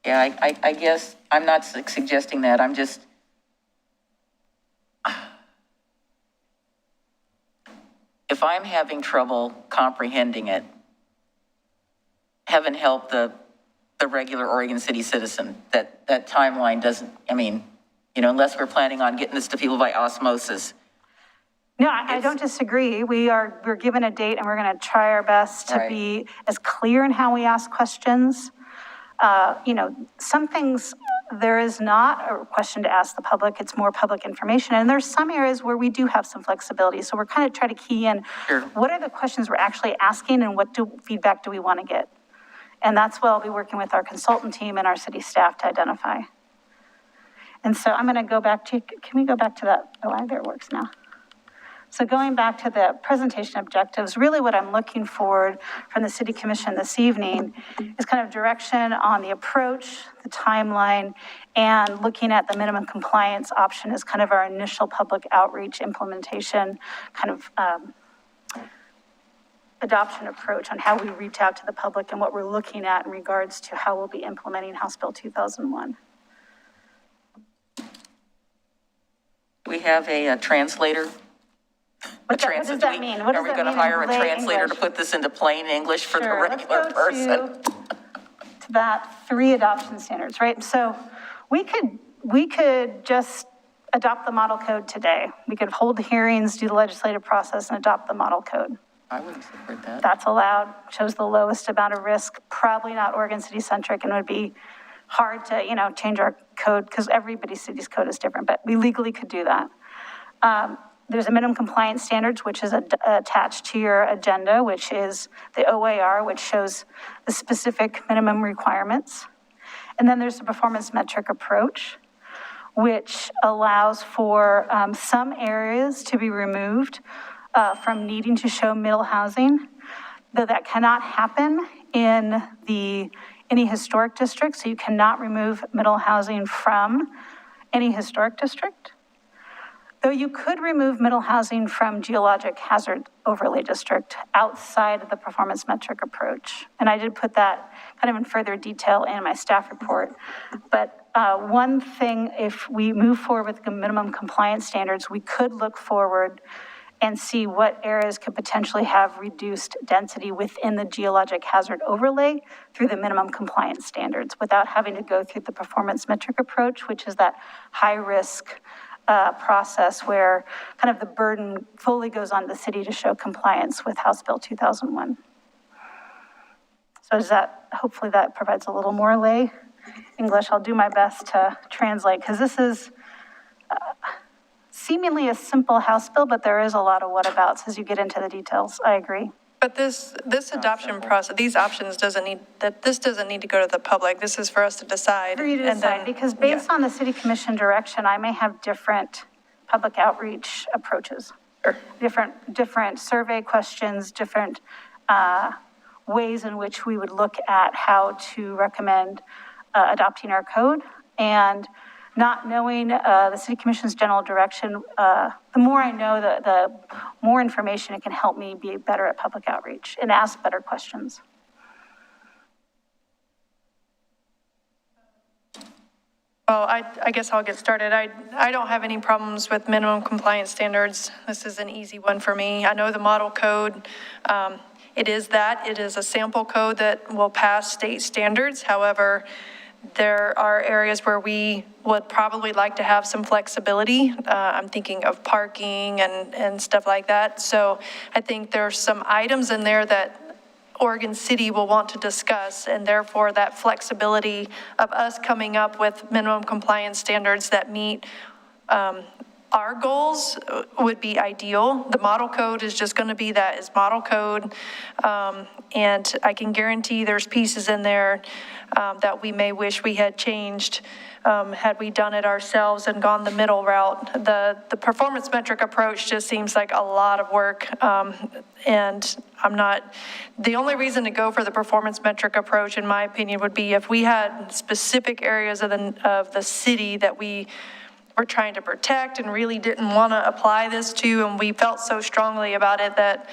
Yeah, I guess I'm not suggesting that. I'm just, if I'm having trouble comprehending it, heaven help the regular Oregon City citizen. That timeline doesn't, unless we're planning on getting this to people by osmosis. No, I don't disagree. We're given a date and we're going to try our best to be as clear in how we ask questions. Some things, there is not a question to ask the public, it's more public information. And there's some areas where we do have some flexibility. So we're kind of trying to key in, what are the questions we're actually asking and what feedback do we want to get? And that's what I'll be working with our consultant team and our city staff to identify. And so I'm going to go back to, can we go back to that? Oh, there it works now. So going back to the presentation objectives, really what I'm looking for from the City Commission this evening is kind of direction on the approach, the timeline, and looking at the minimum compliance option as kind of our initial public outreach implementation kind of adoption approach on how we reach out to the public and what we're looking at in regards to how we'll be implementing House Bill 2001. We have a translator. What does that mean? What does Are we that going to mean hire a in plain translator English? to put this into plain English for the Sure, regular let's go person? to that 3 adoption standards, right? So we could just adopt the model code today. We could hold the hearings, do the legislative process, and adopt the model code. I wouldn't support that. That's allowed, shows the lowest amount of risk, probably not Oregon City centric, and would be hard to, change our code because everybody's city's code is different, but we legally could do that. There's a minimum compliance standards, which is attached to your agenda, which is the OAR, which shows the specific minimum requirements. And then there's the performance metric approach, which allows for some areas to be removed from needing to show middle housing, though that cannot happen in any historic district. So you cannot remove middle housing from any historic district. Though you could remove middle housing from geologic hazard overlay district outside of the performance metric approach. And I did put that kind of in further detail in my staff report. But one thing, if we move forward with the minimum compliance standards, we could look forward and see what areas could potentially have reduced density within the geologic hazard overlay through the minimum compliance standards without having to go through the performance metric approach, which is that high risk process where kind of the burden fully goes on the city to show compliance with House Bill 2001. So So is that, hopefully that provides a little more lay English. I'll do my best to translate, because this is seemingly a simple House bill, but there is a lot of whatabouts as you get into the details. I agree. But this adoption process, these options doesn't need to go to the public. This is for us to decide. For you to and decide, then- because based on the city commission direction, I may have different public outreach approaches. Sure. Different survey questions, different ways in which we would look at how to recommend adopting our code. And not knowing the city commission's general direction, the more I know, the more information it can help me be better at public outreach and ask better questions. Well, I guess I'll get started. I don't have any problems with minimum compliance standards. This is an easy one for me. I know the model code, it is a sample code that will pass state standards. However, there are areas where we would probably like to have some flexibility. I'm thinking of parking and stuff like that. So I think there's some items in there that Oregon City will want to discuss, and therefore that flexibility of us coming up with minimum compliance standards that meet our goals would be ideal. The model code is just going to be that, is model code. And I can guarantee there's pieces in there that we may wish we had changed had we done it ourselves and gone the middle route. The performance metric approach just seems like a lot of work. And I'm not, the only reason to go for the performance metric approach, in my opinion, would be if we had specific areas of the city that we were trying to protect and really didn't want to apply this to, and we felt so strongly about it that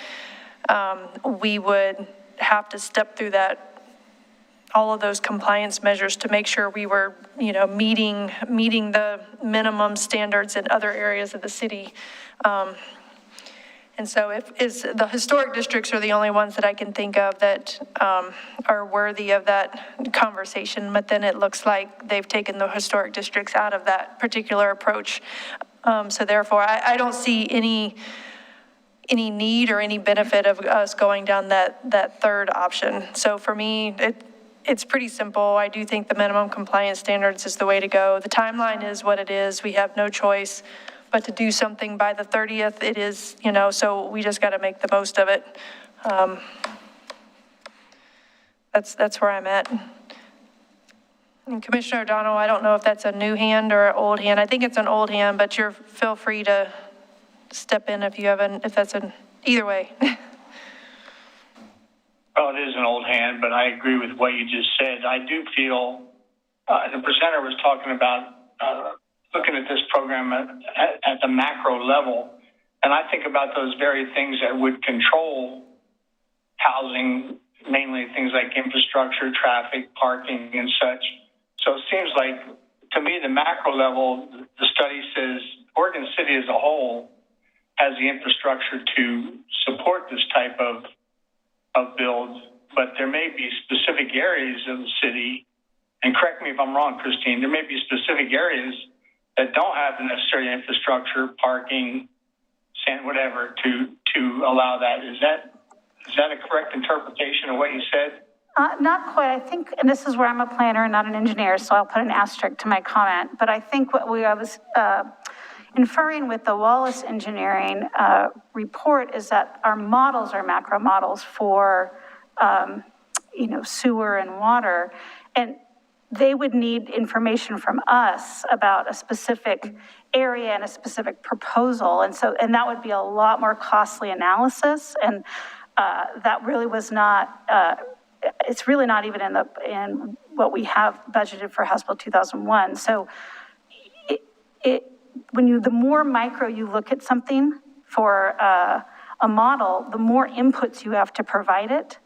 we would have to step through all of those compliance measures to make sure we were, meeting the minimum standards in other areas of the city. And so the historic districts are the only ones that I can think of that are worthy of that conversation, but then it looks like they've taken the historic districts out of that particular approach. So therefore, I don't see any need or any benefit of us going down that third option. So for me, it's pretty simple. I do think the minimum compliance standards is the way to go. The timeline is what it is. We have no choice but to do something by the 30th. It is, so we just got to make the most of it. That's where I'm at. And Commissioner O'Donnell, I don't know if that's a new hand or an old hand. I think it's an old hand, but feel free to step in if you have if that's either way. Well, it is an old hand, but I agree with what you just said. I do feel the presenter was talking about looking at this program at the macro level, and I think about those very things that would control housing, mainly things like infrastructure, traffic, parking, and such. So it seems like, to me, the macro level, the study says Oregon City as a whole has the infrastructure to support this type of build, but there may be specific areas of the city, and correct me if I'm wrong, Christine, there may be specific areas that don't have the necessary infrastructure, parking, sand, whatever, to allow that. Is that a correct interpretation of what you said? Not quite. I think, and this is where I'm a planner and not an engineer, so I'll put an asterisk to my comment, but I think what I was inferring with the Wallace Engineering report is that our models are macro models for, sewer and water, and they would need information from us about a specific area and a specific proposal. And that would be a lot more costly analysis. And that really was not, it's really not even in what we have budgeted for House Bill 2001. So the more micro you look at something for a model, the more inputs you have to provide it,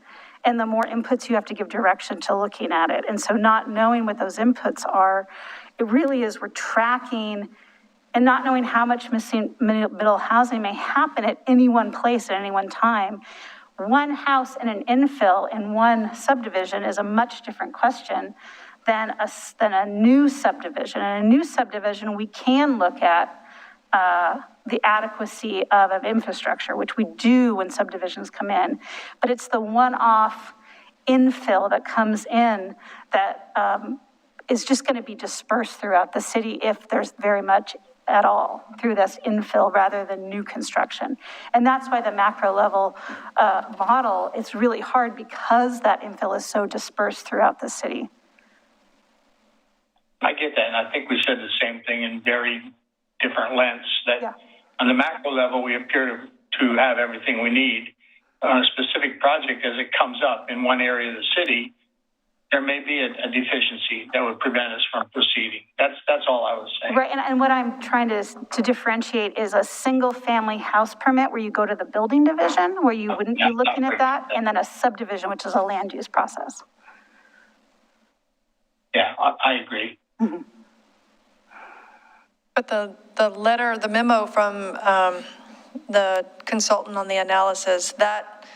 and the more inputs you have to give direction to looking at it. And so not knowing what those inputs are, it really is, we're tracking and not knowing how much missing middle housing may happen at any one place at any one time. One house in an infill in one subdivision is a much different question than a new subdivision. In a new subdivision, we can look at the adequacy of infrastructure, which we do when subdivisions come in, but it's the one-off infill that comes in that is just going to be dispersed throughout the city if there's very much at all through this infill rather than new construction. And that's why the macro level model, it's really hard because that infill is so dispersed throughout the city. I get that, and I think we said the same thing in very different lengths, that on the macro level, we appear to have everything we need. On a specific project, as it comes up in one area of the city, there may be a deficiency that would prevent us from proceeding. That's all I was saying. Right, and what I'm trying to differentiate is a single-family house permit where you go to the building division, where you wouldn't be looking at that, and then a subdivision, which is a land use process. Yeah, I agree. Mm-hmm. But the letter, the memo from the consultant on the analysis, that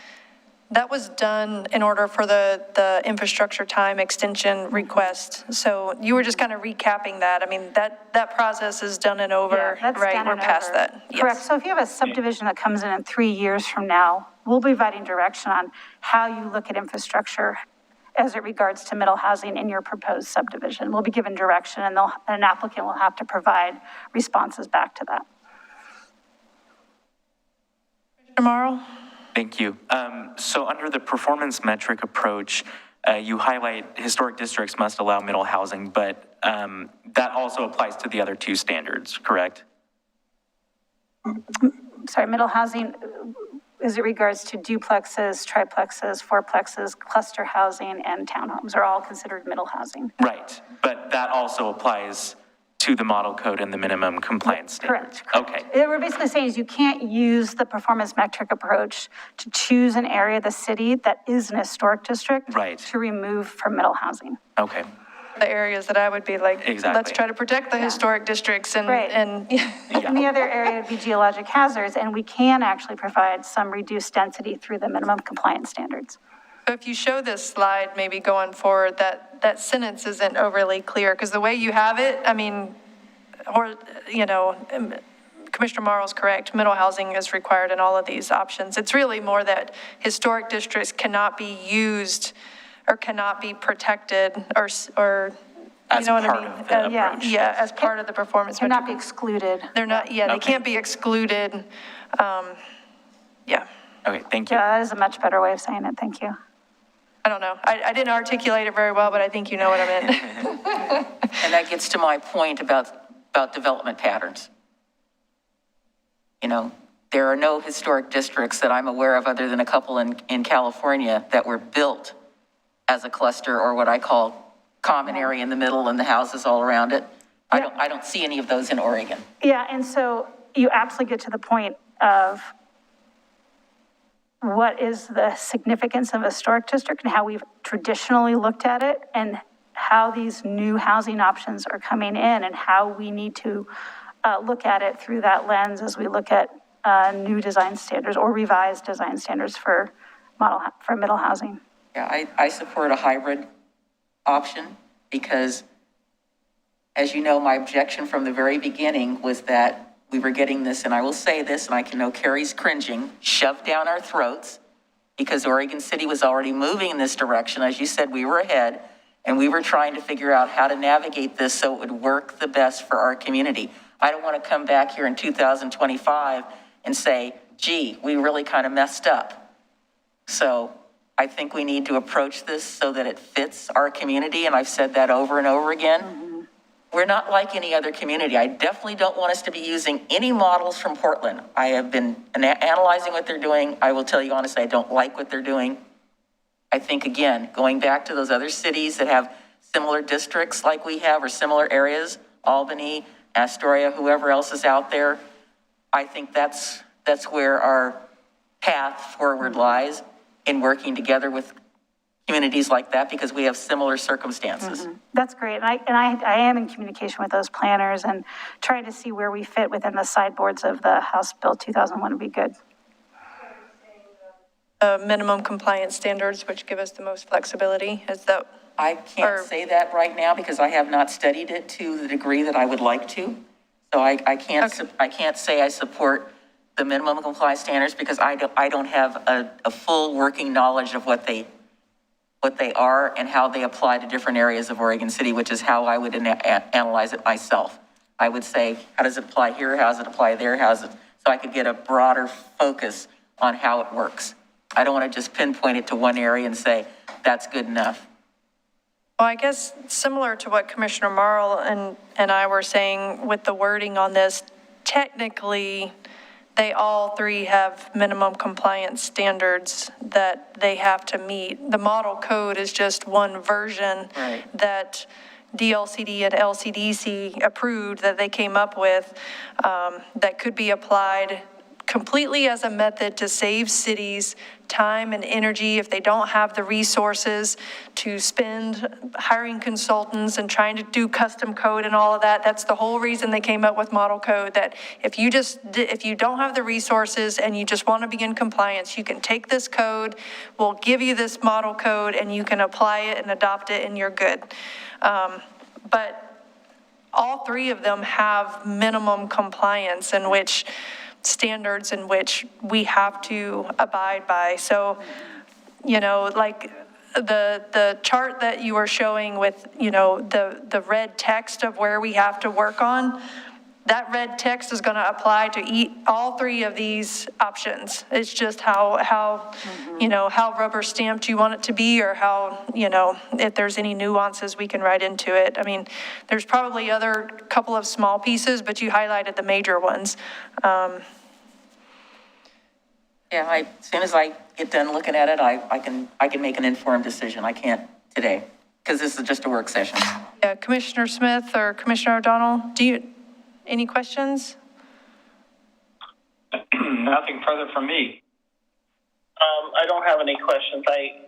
was done in order for the infrastructure time extension request. So you were just kind of recapping that. I mean, that process is done and over, Yeah, that's right? done We're and past over. that. Yes. Correct. So if you have a subdivision that comes in 3 years from now, we'll be providing direction on how you look at infrastructure as it regards to middle housing in your proposed subdivision. We'll be given direction, and an applicant will have to provide responses back to that. Mr. Marl? Thank you. So under the performance metric approach, you highlight historic districts must allow middle housing, but that also applies to the other two standards, correct? Sorry, middle housing as it regards to duplexes, triplexes, fourplexes, cluster housing, and townhomes are all considered middle housing. Right, but that also applies to the model code and the minimum compliance standards. Correct. Okay. What we're basically saying is you can't use the performance metric approach to choose an area of the city that is an historic district Right. to remove from middle housing. Okay. The areas that I would be like, Exactly. let's try to protect the historic districts and, Right. and And the other area would be geologic hazards, and we can actually provide some reduced density through the minimum compliance standards. So if you show this slide, maybe going forward, that sentence isn't overly clear, because the way you have it, I mean, or, you know, Commissioner Marl's correct, middle housing is required in all of these options. It's really more that historic districts cannot be used or cannot be protected or you know what I mean? As part of the yeah. approach. Yeah, as part of the performance Cannot be metric. excluded. They're not, yeah, they Okay. can't be excluded. Yeah, Okay, thank you. Yeah, that is a much better way of saying it. Thank you. I don't know. I didn't articulate it very well, but I think you know what I meant. And that gets to my point about development patterns. You know, there are no historic districts that I'm aware of other than a couple in California that were built as a cluster or what I call common area in the middle and the houses all around it. I don't see any of those in Oregon. Yeah, and so you absolutely get to the point of what is the significance of a historic district and how we've traditionally looked at it and how these new housing options are coming in and how we need to look at it through that lens as we look at new design standards or revised design standards for middle housing. Yeah, I support a hybrid option because, as you know, my objection from the very beginning was that we were getting this, and I will say this, and I know Carrie's cringing, shoved down our throats because Oregon City was already moving in this direction. As you said, we were ahead, and we were trying to figure out how to navigate this so it would work the best for our community. I don't want to come back here in 2025 and say, gee, we really kind of messed up. So I think we need to approach this so that it fits our community, and I've said that over and over again. Mm-hmm. We're not like any other community. I definitely don't want us to be using any models from Portland. I have been analyzing what they're doing. I will tell you honestly, I don't like what they're doing. I think, again, going back to those other cities that have similar districts like we have or similar areas, Albany, Astoria, whoever else is out there, I think that's where our path forward lies in working together with communities like that because we have similar circumstances. Mm-hmm. That's great. And I am in communication with those planners and trying to see where we fit within the sideboards of the House Bill 2001 would be good. Minimum compliance standards, which give us the most flexibility, is that? I can't say that right now because I have not studied it to the degree that I would like to. So I can't say I support the minimum compliance standards because I don't have a full working knowledge of what they what they are and how they apply to different areas of Oregon City, which is how I would analyze it myself. I would say, how does it apply here? How does it apply there? So I could get a broader focus on how it works. I don't want to just pinpoint it to one area and say, that's good enough. Well, I guess similar to what Commissioner Marl and I were saying with the wording on this, technically, they all three have minimum compliance standards that they have to meet. The model code is just one version that DLCD and LCDC approved that they came up with that could be applied completely as a method to save cities time and energy if they don't have the resources to spend hiring consultants and trying to do custom code and all of that. That's the whole reason they came up with model code, that if you don't have the resources and you just want to be in compliance, you can take this code, we'll give you this model code, and you can apply it and adopt it and you're good. But all three of them have minimum compliance in which standards in which we have to abide by. So, you know, like the chart that you were showing with, you know, the red text of where we have to work on, that red text is going to apply to all three of these options. It's just how you know, how rubber stamped you want it to be, or how, you know, if there's any nuances we can write into it. I mean, there's probably other couple of small pieces, but you highlighted the major ones. Yeah, as soon as I get done looking at it, I can make an informed decision. I can't today, because this is just a work session. Yeah, Commissioner Smith or Commissioner O'Donnell, any questions? Nothing further from me. I don't have any questions. I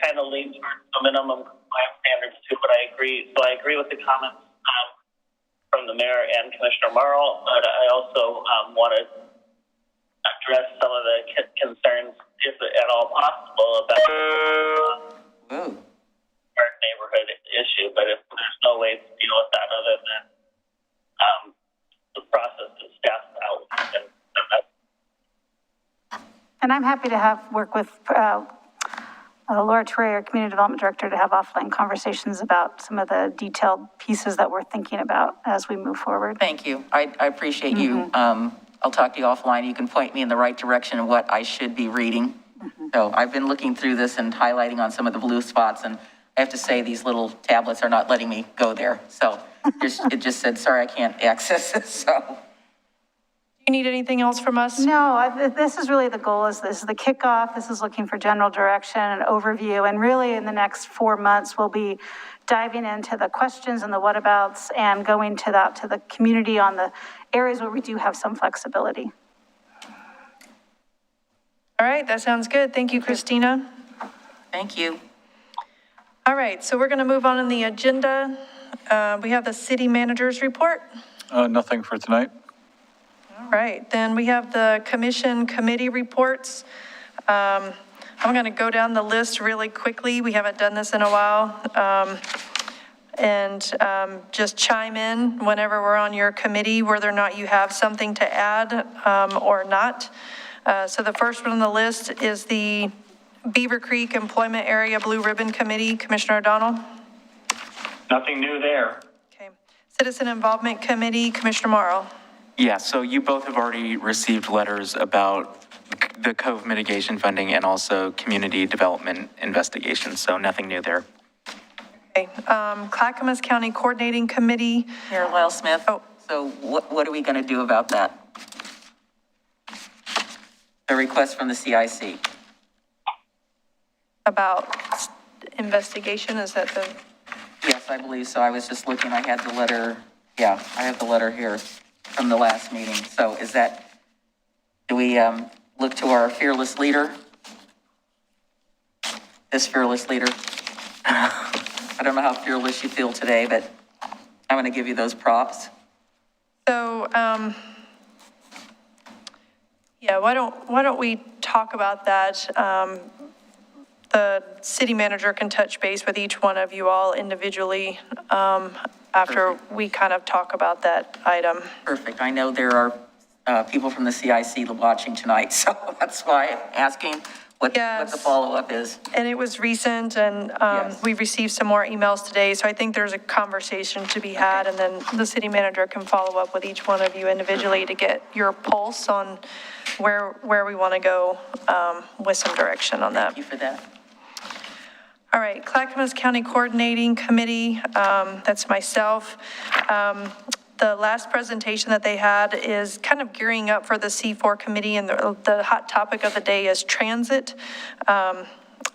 kind of lean towards the minimum compliance standards too, but I agree. So I agree with the comments from the mayor and Commissioner Marl, but I also want to address some of the concerns, if at all possible, about our neighborhood issue. But if there's no way to deal with that other than the process is staffed out, And I'm happy to work with Laura Torre, our Community Development Director, to have offline conversations about some of the detailed pieces that we're thinking about as we move forward. Thank you. I appreciate you. I'll talk to you offline. You can point me in the right direction of what I should be reading. So I've been looking through this and highlighting on some of the blue spots, and I have to say these little tablets are not letting me go there. So it just said, sorry, I can't access this. So. Do you need anything else from us? No, this is really the goal. This is the kickoff. This is looking for general direction and overview. And really in the next 4 months, we'll be diving into the questions and the whatabouts and going to the community on the areas where we do have some flexibility. All right, that sounds good. Thank you, Christina. Thank you. All right, so we're going to move on in the agenda. We have the city manager's report. Nothing for tonight. All right, then we have the commission committee reports. I'm going to go down the list really quickly. We haven't done this in a while. Just chime in whenever we're on your committee, whether or not you have something to add or not. So the first one on the list is the Beavercreek Employment Area Blue Ribbon Committee. Commissioner O'Donnell? Nothing new there. Okay. Citizen Involvement Committee, Commissioner Marl? Yeah, so you both have already received letters about the cove mitigation funding and also community development investigations, so nothing new there. Okay. Clackamas County Coordinating Committee. Here, Lyles Smith. Oh. So what are we going to do about that? The request from the CIC. About investigation, is that the? Yes, I believe so. I was just looking, I had the letter. Yeah, I have the letter here from the last meeting. So do we look to our fearless leader? This fearless leader? I don't know how fearless you feel today, but I'm going to give you those props. So, yeah, why don't we talk about that? The city manager can touch base with each one of you all individually after we kind of talk about that item. Perfect. I know there are people from the CIC watching tonight, so that's why I'm asking what the Yes. follow-up is. And it was recent, and Yes. we received some more emails today, so I think there's a conversation to be had, and then the city manager can follow up with each one of you individually to get your pulse on where we want to go with some direction on that. Thank you for that. All right, Clackamas County Coordinating Committee, that's myself. The last presentation that they had is kind of gearing up for the C4 committee, and the hot topic of the day is transit.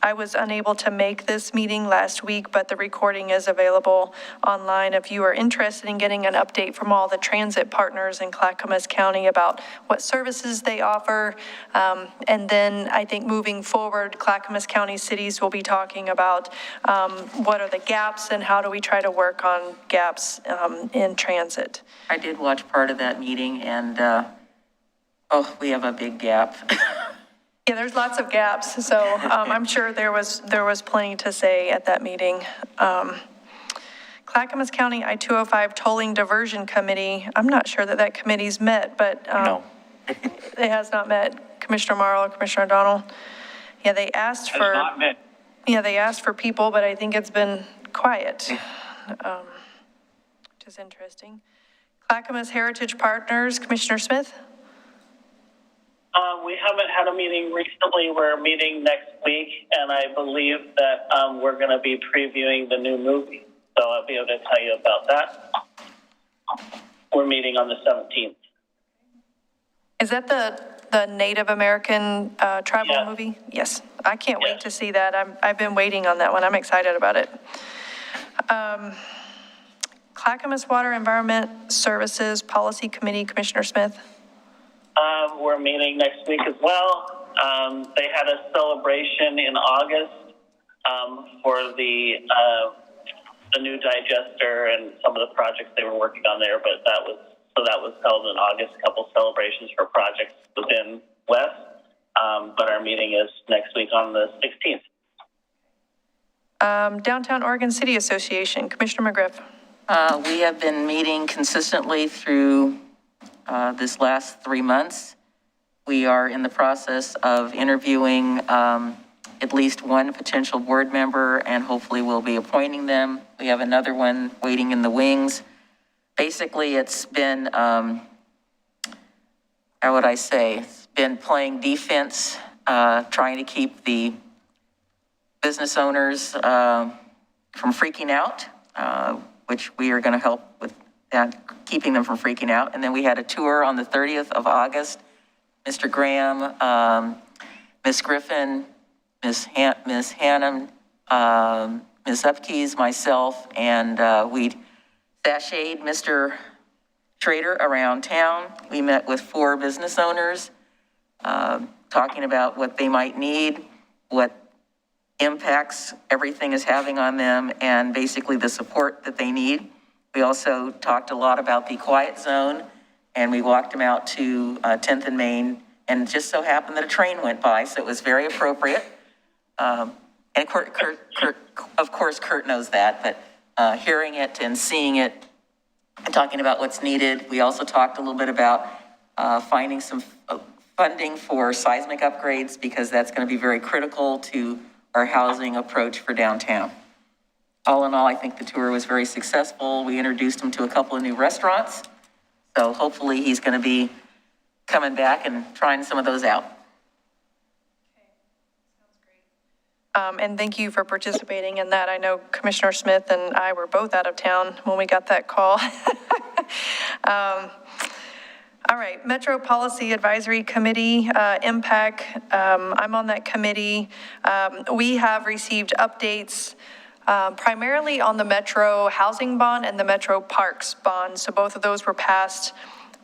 I was unable to make this meeting last week, but the recording is available online if you are interested in getting an update from all the transit partners in Clackamas County about what services they offer. And then I think moving forward, Clackamas County cities will be talking about what are the gaps and how do we try to work on gaps in transit. I did watch part of that meeting, and, we have a big gap. Yeah, there's lots of gaps, so I'm sure there was plenty to say at that meeting. Clackamas County I-205 Tolling Diversion Committee, I'm not sure that committee's met, but No. it has not met. Commissioner Marl or Commissioner O'Donnell? Yeah, they asked Has for, not met. yeah, they asked for people, but I think it's been quiet, which is interesting. Clackamas Heritage Partners, Commissioner Smith? We haven't had a meeting recently. We're meeting next week, and I believe that we're going to be previewing the new movie. So I'll be able to tell you about that. We're meeting on the 17th. Is that the Native American tribal Yeah. movie? Yes. I can't wait Yes. to see that. I've been waiting on that one. I'm excited about it. Clackamas Water Environment Services Policy Committee, Commissioner Smith. We're meeting next week as well. They had a celebration in August for the new digester and some of the projects they were working on there, but that was held in August. A couple celebrations for projects within West, but our meeting is next week on the 16th. Downtown Oregon City Association, Commissioner McGriff. We have been meeting consistently through this last 3 months. We are in the process of interviewing at least one potential board member, and hopefully we'll be appointing them. We have another one waiting in the wings. Basically, it's been, how would I say, it's been playing defense, trying to keep the business owners from freaking out, which we are going to help with that, keeping them from freaking out. And then we had a tour on the 30th of August. Mr. Graham, Ms. Griffin, Ms. Hannum, Ms. Upkeys, myself, and we sashayed Mr. Schrader around town. We met with 4 business owners, talking about what they might need, what impacts everything is having on them, and basically the support that they need. We also talked a lot about the quiet zone, and we walked them out to 10th and Main, and it just so happened that a train went by, so it was very appropriate. And of course, Kurt knows that, but hearing it and seeing it and talking about what's needed. We also talked a little bit about finding some funding for seismic upgrades, because that's going to be very critical to our housing approach for downtown. All in all, I think the tour was very successful. We introduced him to a couple of new restaurants. So hopefully he's going to be coming back and trying some of those out. And thank you for participating in that. I know Commissioner Smith and I were both out of town when we got that call. All right, Metro Policy Advisory Committee, Mpac. I'm on that committee. We have received updates primarily on the Metro Housing Bond and the Metro Parks Bond. So both of those were passed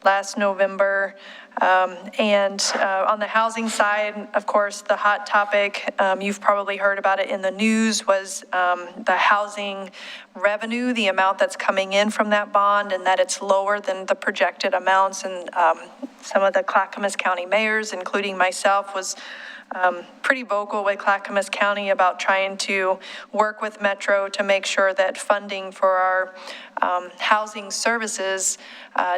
last November. And on the housing side, of course, the hot topic, you've probably heard about it in the news, was the housing revenue, the amount that's coming in from that bond, and that it's lower than the projected amounts. And some of the Clackamas County mayors, including myself, was pretty vocal with Clackamas County about trying to work with Metro to make sure that funding for our housing services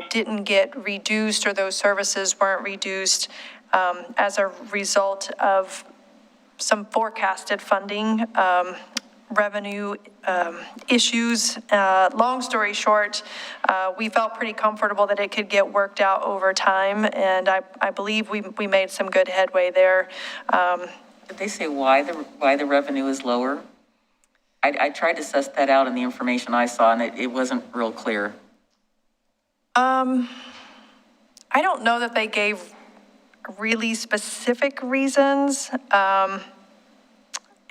didn't get reduced, or those services weren't reduced as a result of some forecasted funding, revenue issues. Long story short, we felt pretty comfortable that it could get worked out over time, and I believe we made some good headway there. Did they say why the revenue is lower? I tried to suss that out in the information I saw, and it wasn't real clear. I don't know that they gave really specific reasons.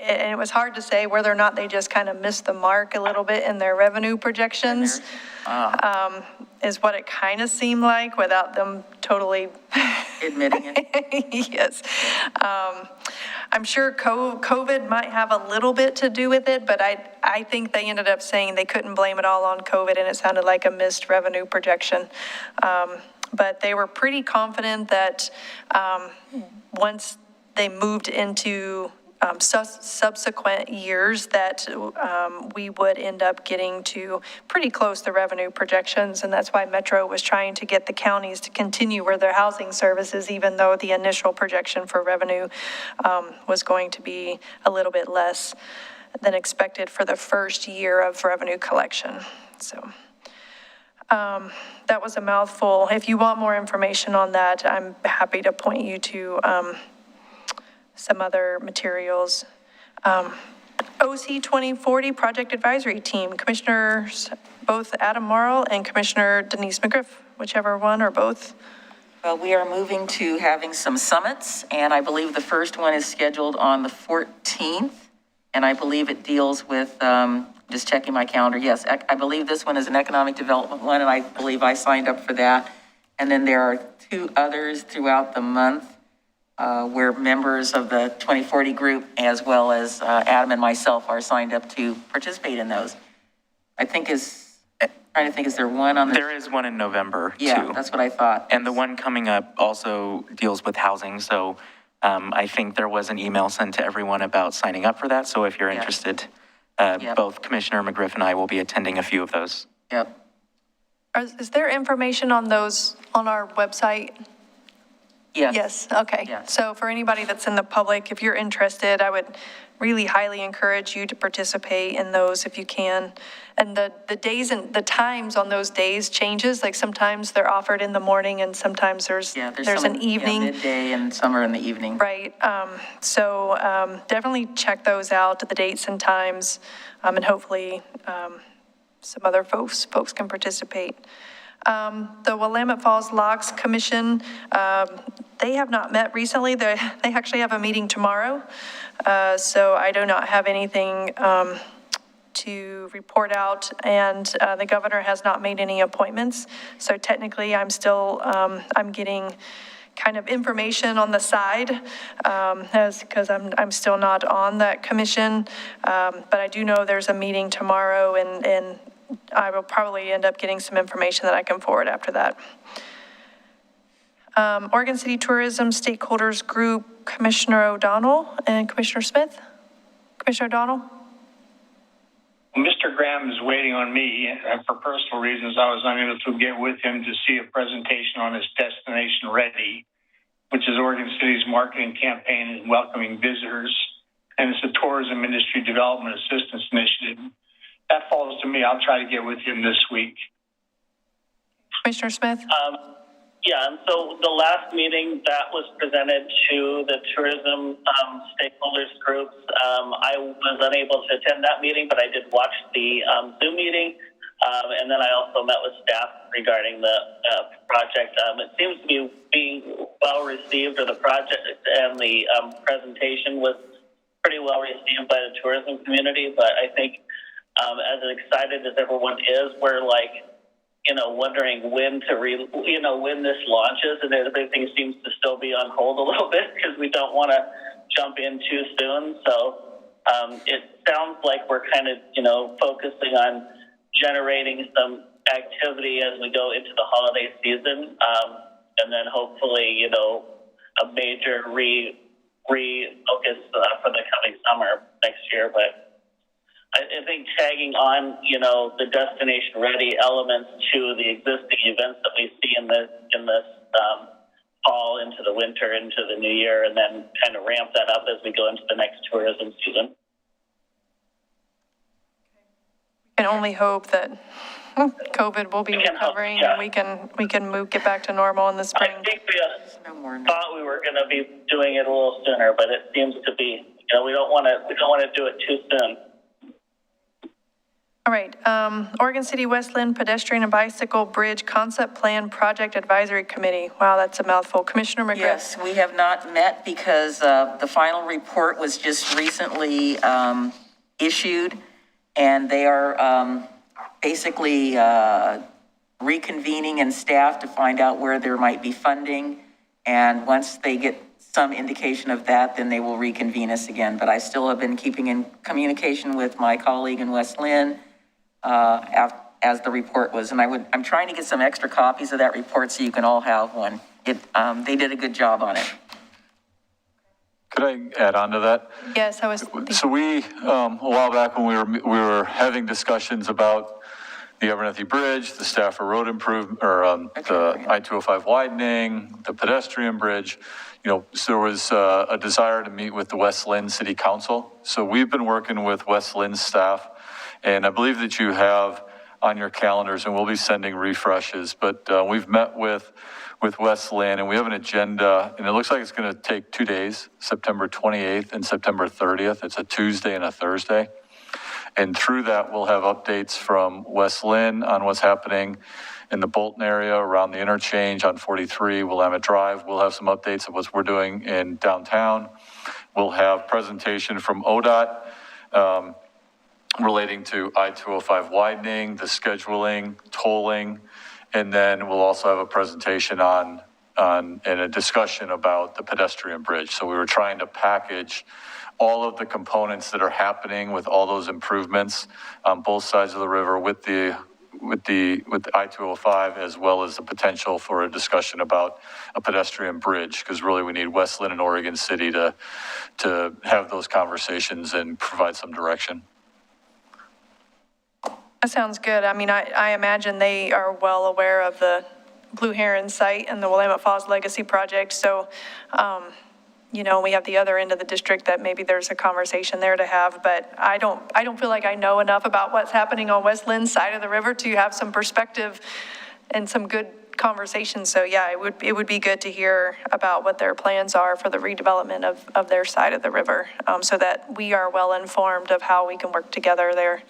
And it was hard to say whether or not they just kind of missed the mark a little bit in their revenue projections, is what it kind of seemed like without them totally Admitting it. Yes. I'm sure COVID might have a little bit to do with it, but I think they ended up saying they couldn't blame it all on COVID, and it sounded like a missed revenue projection. But they were pretty confident that once they moved into subsequent years that we would end up getting to pretty close to revenue projections, and that's why Metro was trying to get the counties to continue with their housing services, even though the initial projection for revenue was going to be a little bit less than expected for the first year of revenue collection. So that was a mouthful. If you want more information on that, I'm happy to point you to some other materials. OC 2040 Project Advisory Team, Commissioners, both Adam Marl and Commissioner Denise McGriff, whichever one or both. Well, we are moving to having some summits, and I believe the first one is scheduled on the 14th, and I believe it deals with, just checking my calendar, yes, I believe this one is an economic development one, and I believe I signed up for that. And then there are 2 others throughout the month. Where members of the 2040 group, as well as Adam and myself, are signed up to participate in those. Trying to think, is there one on the? There is one in November, too. Yeah, that's what I thought. And the one coming up also deals with housing, so I think there was an email sent to everyone about signing up for that, so if you're interested, both Commissioner McGriff and I will be attending a few of those. Yep. Is there information on those on our website? Yes. Yes, okay. Yes. So for anybody that's in the public, if you're interested, I would really highly encourage you to participate in those if you can. And the days and the times on those days changes, like sometimes they're offered in the morning and sometimes there's some an evening. midday and some are in the evening. Right, so definitely check those out, the dates and times, and hopefully some other folks can participate. The Willamette Falls Locks Commission, they have not met recently. They actually have a meeting tomorrow. So I do not have anything to report out, and the governor has not made any appointments. So technically I'm still, I'm getting kind of information on the side because I'm still not on that commission. But I do know there's a meeting tomorrow, and I will probably end up getting some information that I can forward after that. Oregon City Tourism Stakeholders Group, Commissioner O'Donnell and Commissioner Smith. Commissioner O'Donnell? Mr. Graham is waiting on me, and for personal reasons, I was unable to get with him to see a presentation on his Destination Ready, which is Oregon City's marketing campaign and welcoming visitors, and it's a tourism industry development assistance initiative. That falls to me. I'll try to get with him this week. Commissioner Smith? Yeah, and so the last meeting that was presented to the tourism stakeholders groups, I was unable to attend that meeting, but I did watch the Zoom meeting, and then I also met with staff regarding the project. It seems to be being well received, or the project and the presentation was pretty well received by the tourism community, but I think as excited as everyone is, we're like, wondering when to when this launches, and everything seems to still be on hold a little bit because we don't want to jump in too soon. So it sounds like we're kind of, focusing on generating some activity as we go into the holiday season, and then hopefully, a major refocus for the coming summer next year. But I think tagging on, the Destination Ready elements to the existing events that we see in this fall into the winter, into the new year, and then kind of ramp that up as we go into the next tourism season. Can only hope that COVID will be recovering and we can get back to normal in the spring. I think we thought we were going to be doing it a little sooner, but it seems to be, we don't want to do it too soon. All right, Oregon City Westland Pedestrian and Bicycle Bridge Concept Plan Project Advisory Committee. Wow, that's a mouthful. Commissioner McGriff. Yes, we have not met because the final report was just recently issued, and they are basically reconvening in staff to find out where there might be funding. And once they get some indication of that, then they will reconvene us again. But I still have been keeping in communication with my colleague in West Lynn as the report was. And I'm trying to get some extra copies of that report so you can all have one. They did a good job on it. Could I add on to that? Yes, I was. So we, a while back when we were having discussions about the Abernethy Bridge, the Stafford Road improvement, or the I-205 widening, the pedestrian bridge, so there was a desire to meet with the West Lynn City Council. So we've been working with West Lynn staff, and I believe that you have on your calendars, and we'll be sending refreshes, but we've met with West Lynn, and we have an agenda, and it looks like it's going to take 2 days, September 28th and September 30th. It's a Tuesday and a Thursday. And through that, we'll have updates from West Lynn on what's happening in the Bolton area around the interchange on 43 Willamette Drive. We'll have some updates of what we're doing in downtown. We'll have presentation from Audit relating to I-205 widening, the scheduling, tolling, and then we'll also have a presentation on and a discussion about the pedestrian bridge. So we were trying to package all of the components that are happening with all those improvements on both sides of the river with the I-205, as well as the potential for a discussion about a pedestrian bridge, because really we need West Lynn and Oregon City to have those conversations and provide some direction. That sounds good. I mean, I imagine they are well aware of the Blue Heron site and the Willamette Falls Legacy Project. So, we have the other end of the district that maybe there's a conversation there to have, but I don't feel like I know enough about what's happening on West Lynn's side of the river to have some perspective and some good conversation. So yeah, it would be good to hear about what their plans are for the redevelopment of their side of the river, so that we are well informed of how we can work together there.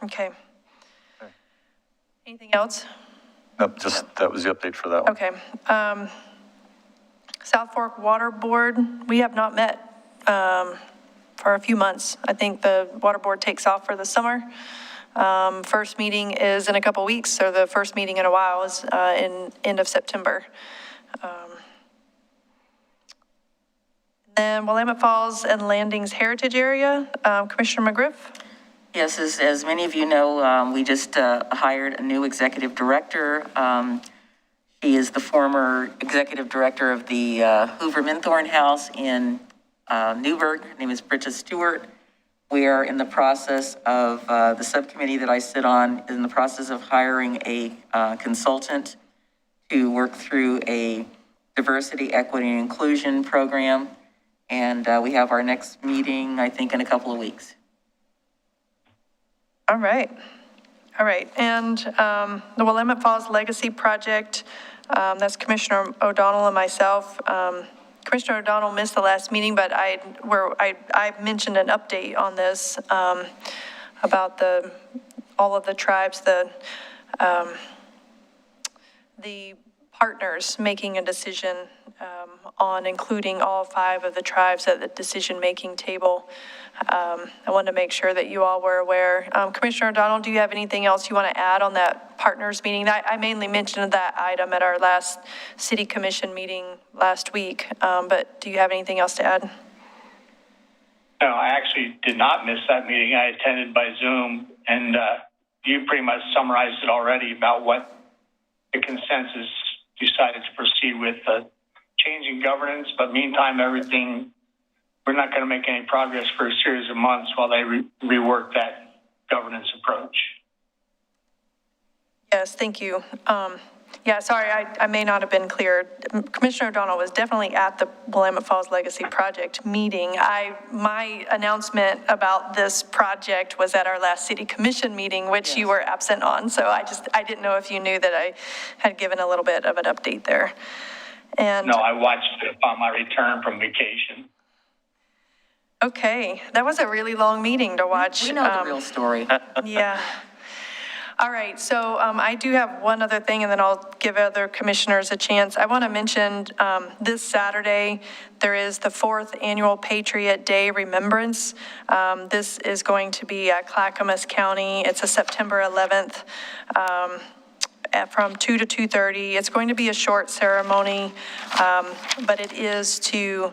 Okay. Anything else? Nope, that was the update for that one. Okay. South Fork Water Board, we have not met for a few months. I think the Water Board takes off for the summer. First meeting is in a couple weeks, so the first meeting in a while is in end of September. Then Willamette Falls and Landings Heritage Area, Commissioner McGriff. Yes, as many of you know, we just hired a new executive director. She is the former executive director of the Hoover Minthorn House in Newburgh. Her name is Bridget Stewart. We are in the process of, the subcommittee that I sit on is in the process of hiring a consultant to work through a diversity, equity, and inclusion program. And we have our next meeting, I think, in a couple of weeks. All right. And the Willamette Falls Legacy Project, that's Commissioner O'Donnell and myself. Commissioner O'Donnell missed the last meeting, but I mentioned an update on this about all of the tribes, the partners making a decision on including all 5 of the tribes at the decision-making table. I wanted to make sure that you all were aware. Commissioner O'Donnell, do you have anything else you want to add on that partners meeting? I mainly mentioned that item at our last city commission meeting last week, but do you have anything else to add? No, I actually did not miss that meeting. I attended by Zoom, and you pretty much summarized it already about what the consensus decided to proceed with changing governance. But meantime, we're not going to make any progress for a series of months while they rework that governance approach. Yes, thank you. Yeah, sorry, I may not have been clear. Commissioner O'Donnell was definitely at the Willamette Falls Legacy Project meeting. My announcement about this project was at our last city commission meeting, which you were absent on. So I didn't know if you knew that I had given a little bit of an update there. And No, I watched it upon my return from vacation. okay, that was a really long meeting to watch. We know the real story. Yeah. All right, so I do have one other thing, and then I'll give other commissioners a chance. I want to mention this Saturday, there is the 4th Annual Patriot Day Remembrance. This is going to be at Clackamas County. It's a September 11th from 2 to 2:30. It's going to be a short ceremony, but it is to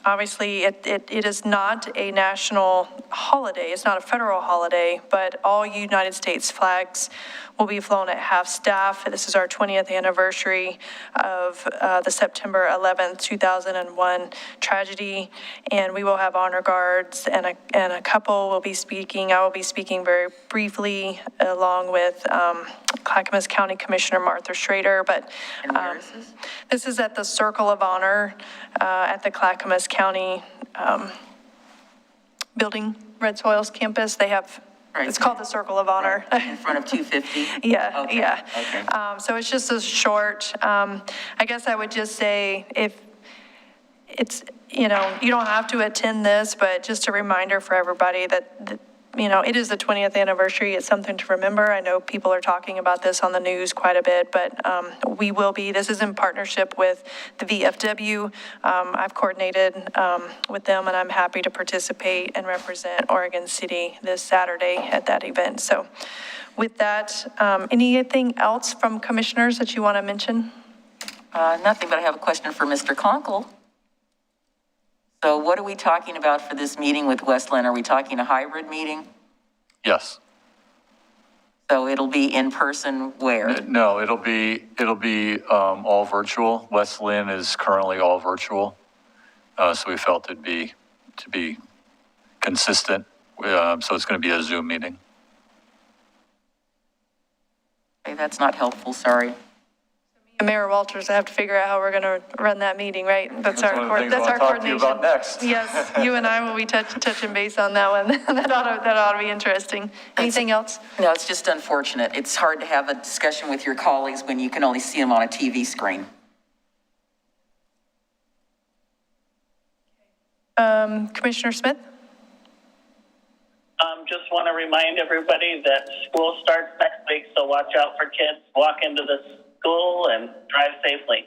obviously, it is not a national holiday. It's not a federal holiday, but all United States flags will be flown at half-staff. This is our 20th anniversary of the September 11th, 2001 tragedy, and we will have honor guards, and a couple will be speaking. I will be speaking very briefly, along with Clackamas County Commissioner Martha Schrader, but And where is this? this is at the Circle of Honor at the Clackamas County building, Red Soils campus. They have, Right. it's called the Circle of Honor. In front of 250? Yeah, Okay, yeah. okay. So it's just a short, I guess I would just say, if it's, you don't have to attend this, but just a reminder for everybody that it is the 20th anniversary. It's something to remember. I know people are talking about this on the news quite a bit, but this is in partnership with the VFW. I've coordinated with them, and I'm happy to participate and represent Oregon City this Saturday at that event. So with that, anything else from commissioners that you want to mention? Nothing, but I have a question for Mr. Conkle. So what are we talking about for this meeting with Westland? Are we talking a hybrid meeting? Yes. So it'll be in person where? No, it'll be all virtual. West Lynn is currently all virtual. So we felt to be consistent. So it's going to be a Zoom meeting. Okay, that's not helpful, sorry. Mayor Walters, I have to figure out how we're going to run that meeting, right? That's our one of the things I that's our want to talk to you coordination. about next. Yes, you and I will be touching base on that one. That ought to be interesting. Anything else? No, it's just unfortunate. It's hard to have a discussion with your colleagues when you can only see them on a TV screen. Commissioner Smith? Just want to remind everybody that school starts next week, so watch out for kids. Walk into the school and drive safely.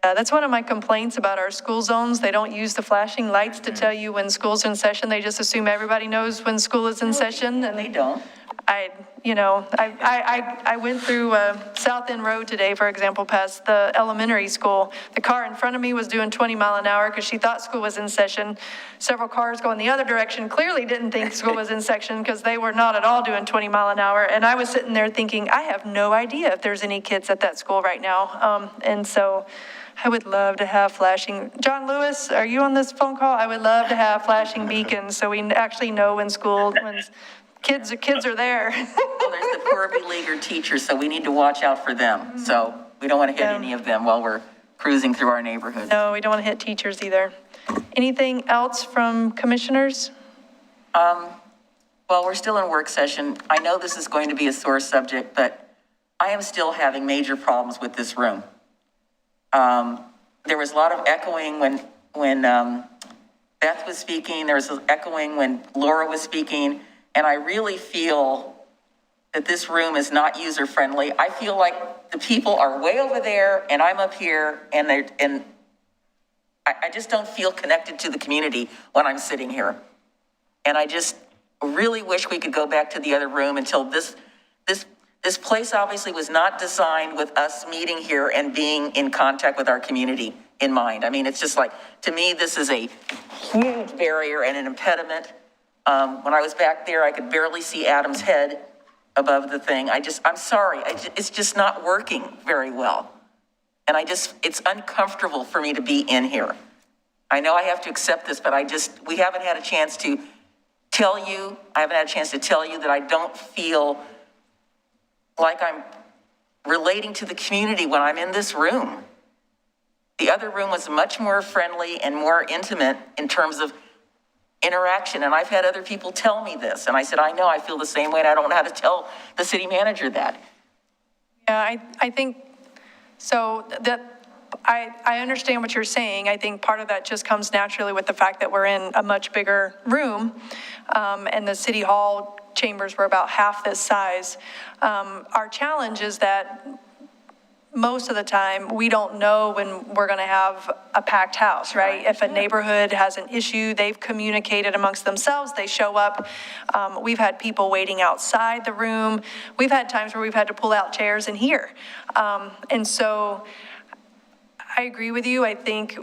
Yeah, that's one of my complaints about our school zones. They don't use the flashing lights to tell you when school's in session. They just assume everybody knows when school is in session. And They don't. I went through South End Road today, for example, past the elementary school. The car in front of me was doing 20 mile an hour because she thought school was in session. Several cars going the other direction clearly didn't think school was in session because they were not at all doing 20 mile an hour. And I was sitting there thinking, I have no idea if there's any kids at that school right now. And so I would love to have flashing. John Lewis, are you on this phone call? I would love to have flashing beacons so we actually know when kids are there. Well, there's the poor beleaguered teachers, so we need to watch out for them. So we don't want to hit any of them while we're cruising through our neighborhood. No, we don't want to hit teachers either. Anything else from commissioners? Well, we're still in work session. I know this is going to be a sore subject, but I am still having major problems with this room. There was a lot of echoing when Beth was speaking. There was echoing when Laura was speaking. And I really feel that this room is not user-friendly. I feel like the people are way over there and I'm up here, and I just don't feel connected to the community when I'm sitting here. And I just really wish we could go back to the other room until this place obviously was not designed with us meeting here and being in contact with our community in mind. I mean, it's just like, to me, this is a huge barrier and an impediment. When I was back there, I could barely see Adam's head above the thing. I'm sorry, it's just not working very well. And it's uncomfortable for me to be in here. I know I have to accept this, but we haven't had a chance to tell you that I don't feel like I'm relating to the community when I'm in this room. The other room was much more friendly and more intimate in terms of interaction, and I've had other people tell me this, and I said, I know, I feel the same way, and I don't know how to tell the city manager that. Yeah, I think, so that, I understand what you're saying. I think part of that just comes naturally with the fact that we're in a much bigger room, and the city hall chambers were about half this size. Our challenge is that most of the time, we don't know when we're going to have a packed house, right? If a neighborhood has an issue, they've communicated amongst themselves, they show up. We've had people waiting outside the room. We've had times where we've had to pull out chairs in here. And so I agree with you. I think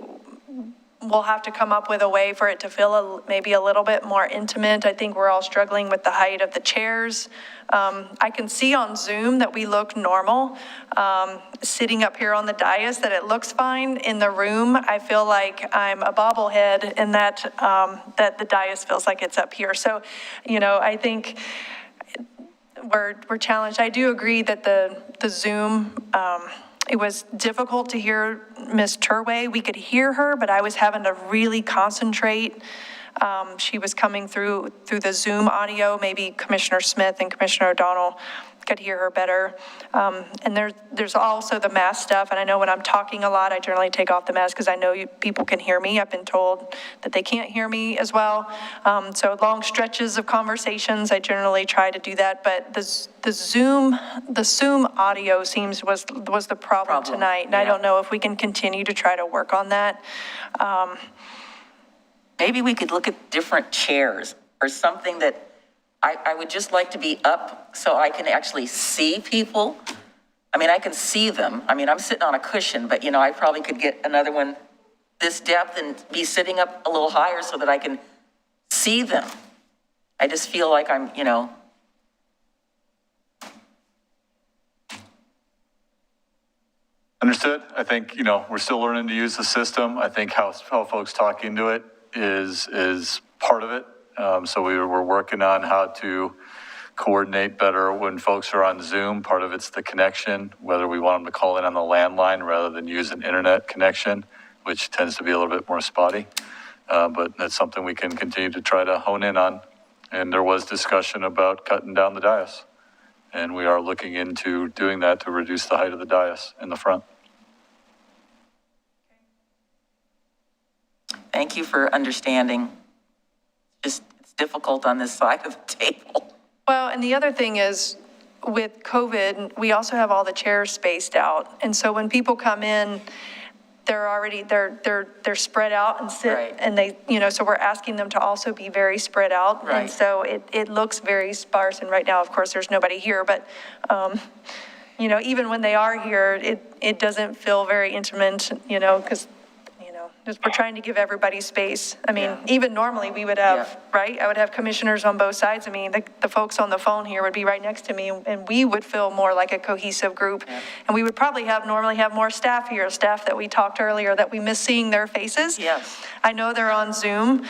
we'll have to come up with a way for it to feel maybe a little bit more intimate. I think we're all struggling with the height of the chairs. I can see on Zoom that we look normal. Sitting up here on the dais, that it looks fine. In the room, I feel like I'm a bobblehead, and that that the dais feels like it's up here. So, you know, I think we're challenged. I do agree that the Zoom, it was difficult to hear Ms. Turway. We could hear her, but I was having to really concentrate. She was coming through the Zoom audio. Maybe Commissioner Smith and Commissioner O'Donnell could hear her better. And there's also the mask stuff. And I know when I'm talking a lot, I generally take off the mask because I know people can hear me. I've been told that they can't hear me as well. So long stretches of conversations, I generally try to do that. But the Zoom audio was the problem tonight. And I don't know if we can continue to try to work on that. Maybe we could look at different chairs or something that I would just like to be up so I can actually see people. I mean, I can see them. I mean, I'm sitting on a cushion, but, you know, I probably could get another one this depth and be sitting up a little higher so that I can see them. I just feel like I'm, you know. Understood. I think, you know, we're still learning to use the system. I think how folks talk into it is part of it. So we're working on how to coordinate better when folks are on Zoom. Part of it's the connection, whether we want them to call in on the landline rather than use an internet connection, which tends to be a little bit more spotty. But that's something we can continue to try to hone in on. And there was discussion about cutting down the dais. And we are looking into doing that to reduce the height of the dais in the front. Thank you for understanding. It's difficult on this side of the table. Well, and the other thing is, with COVID, we also have all the chairs spaced out. And so when people come in, they're spread out and sit, Right. and they, you know, so we're asking them to also be very spread out. Right. And so it looks very sparse. And right now, of course, there's nobody here, but, you know, even when they are here, it doesn't feel very intimate, you know, because, just we're trying to give everybody space. I mean, even normally we would have, right? I would have commissioners on both sides of me. The folks on the phone here would be right next to me, and we would feel more like a cohesive group. And we would probably normally have more staff here, staff that we talked earlier that we miss seeing their faces. Yes. I know they're on Zoom.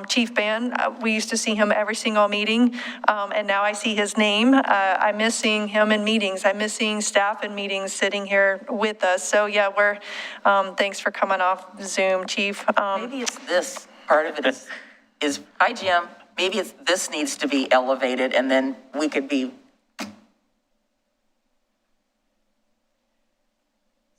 Chief Ben, we used to see him every single meeting, and now I see his name. I miss seeing him in meetings. I miss seeing staff in meetings sitting here with us. So yeah, thanks for coming off Zoom, Chief. Maybe it's this, part of it is, hi Jim, maybe this needs to be elevated and then we could be.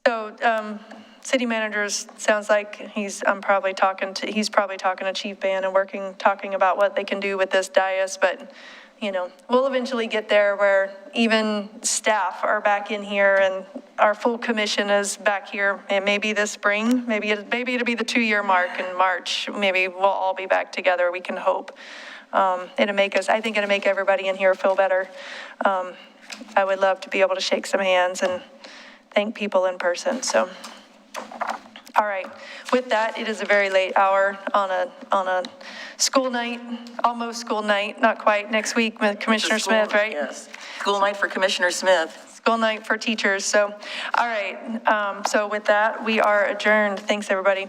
So, city managers, sounds like he's probably talking to Chief Ben and talking about what they can do with this dais, but you know, we'll eventually get there where even staff are back in here and our full commission is back here. And maybe this spring, maybe it'll be the 2-year mark in March. Maybe we'll all be back together, we can hope. I think it'll make everybody in here feel better. I would love to be able to shake some hands and thank people in person, so. All right, with that, it is a very late hour on a school night, almost school night, not quite, next week with Commissioner Smith, right? Yes, school night for Commissioner Smith. School night for teachers, so, all right, so with that, we are adjourned. Thanks, everybody.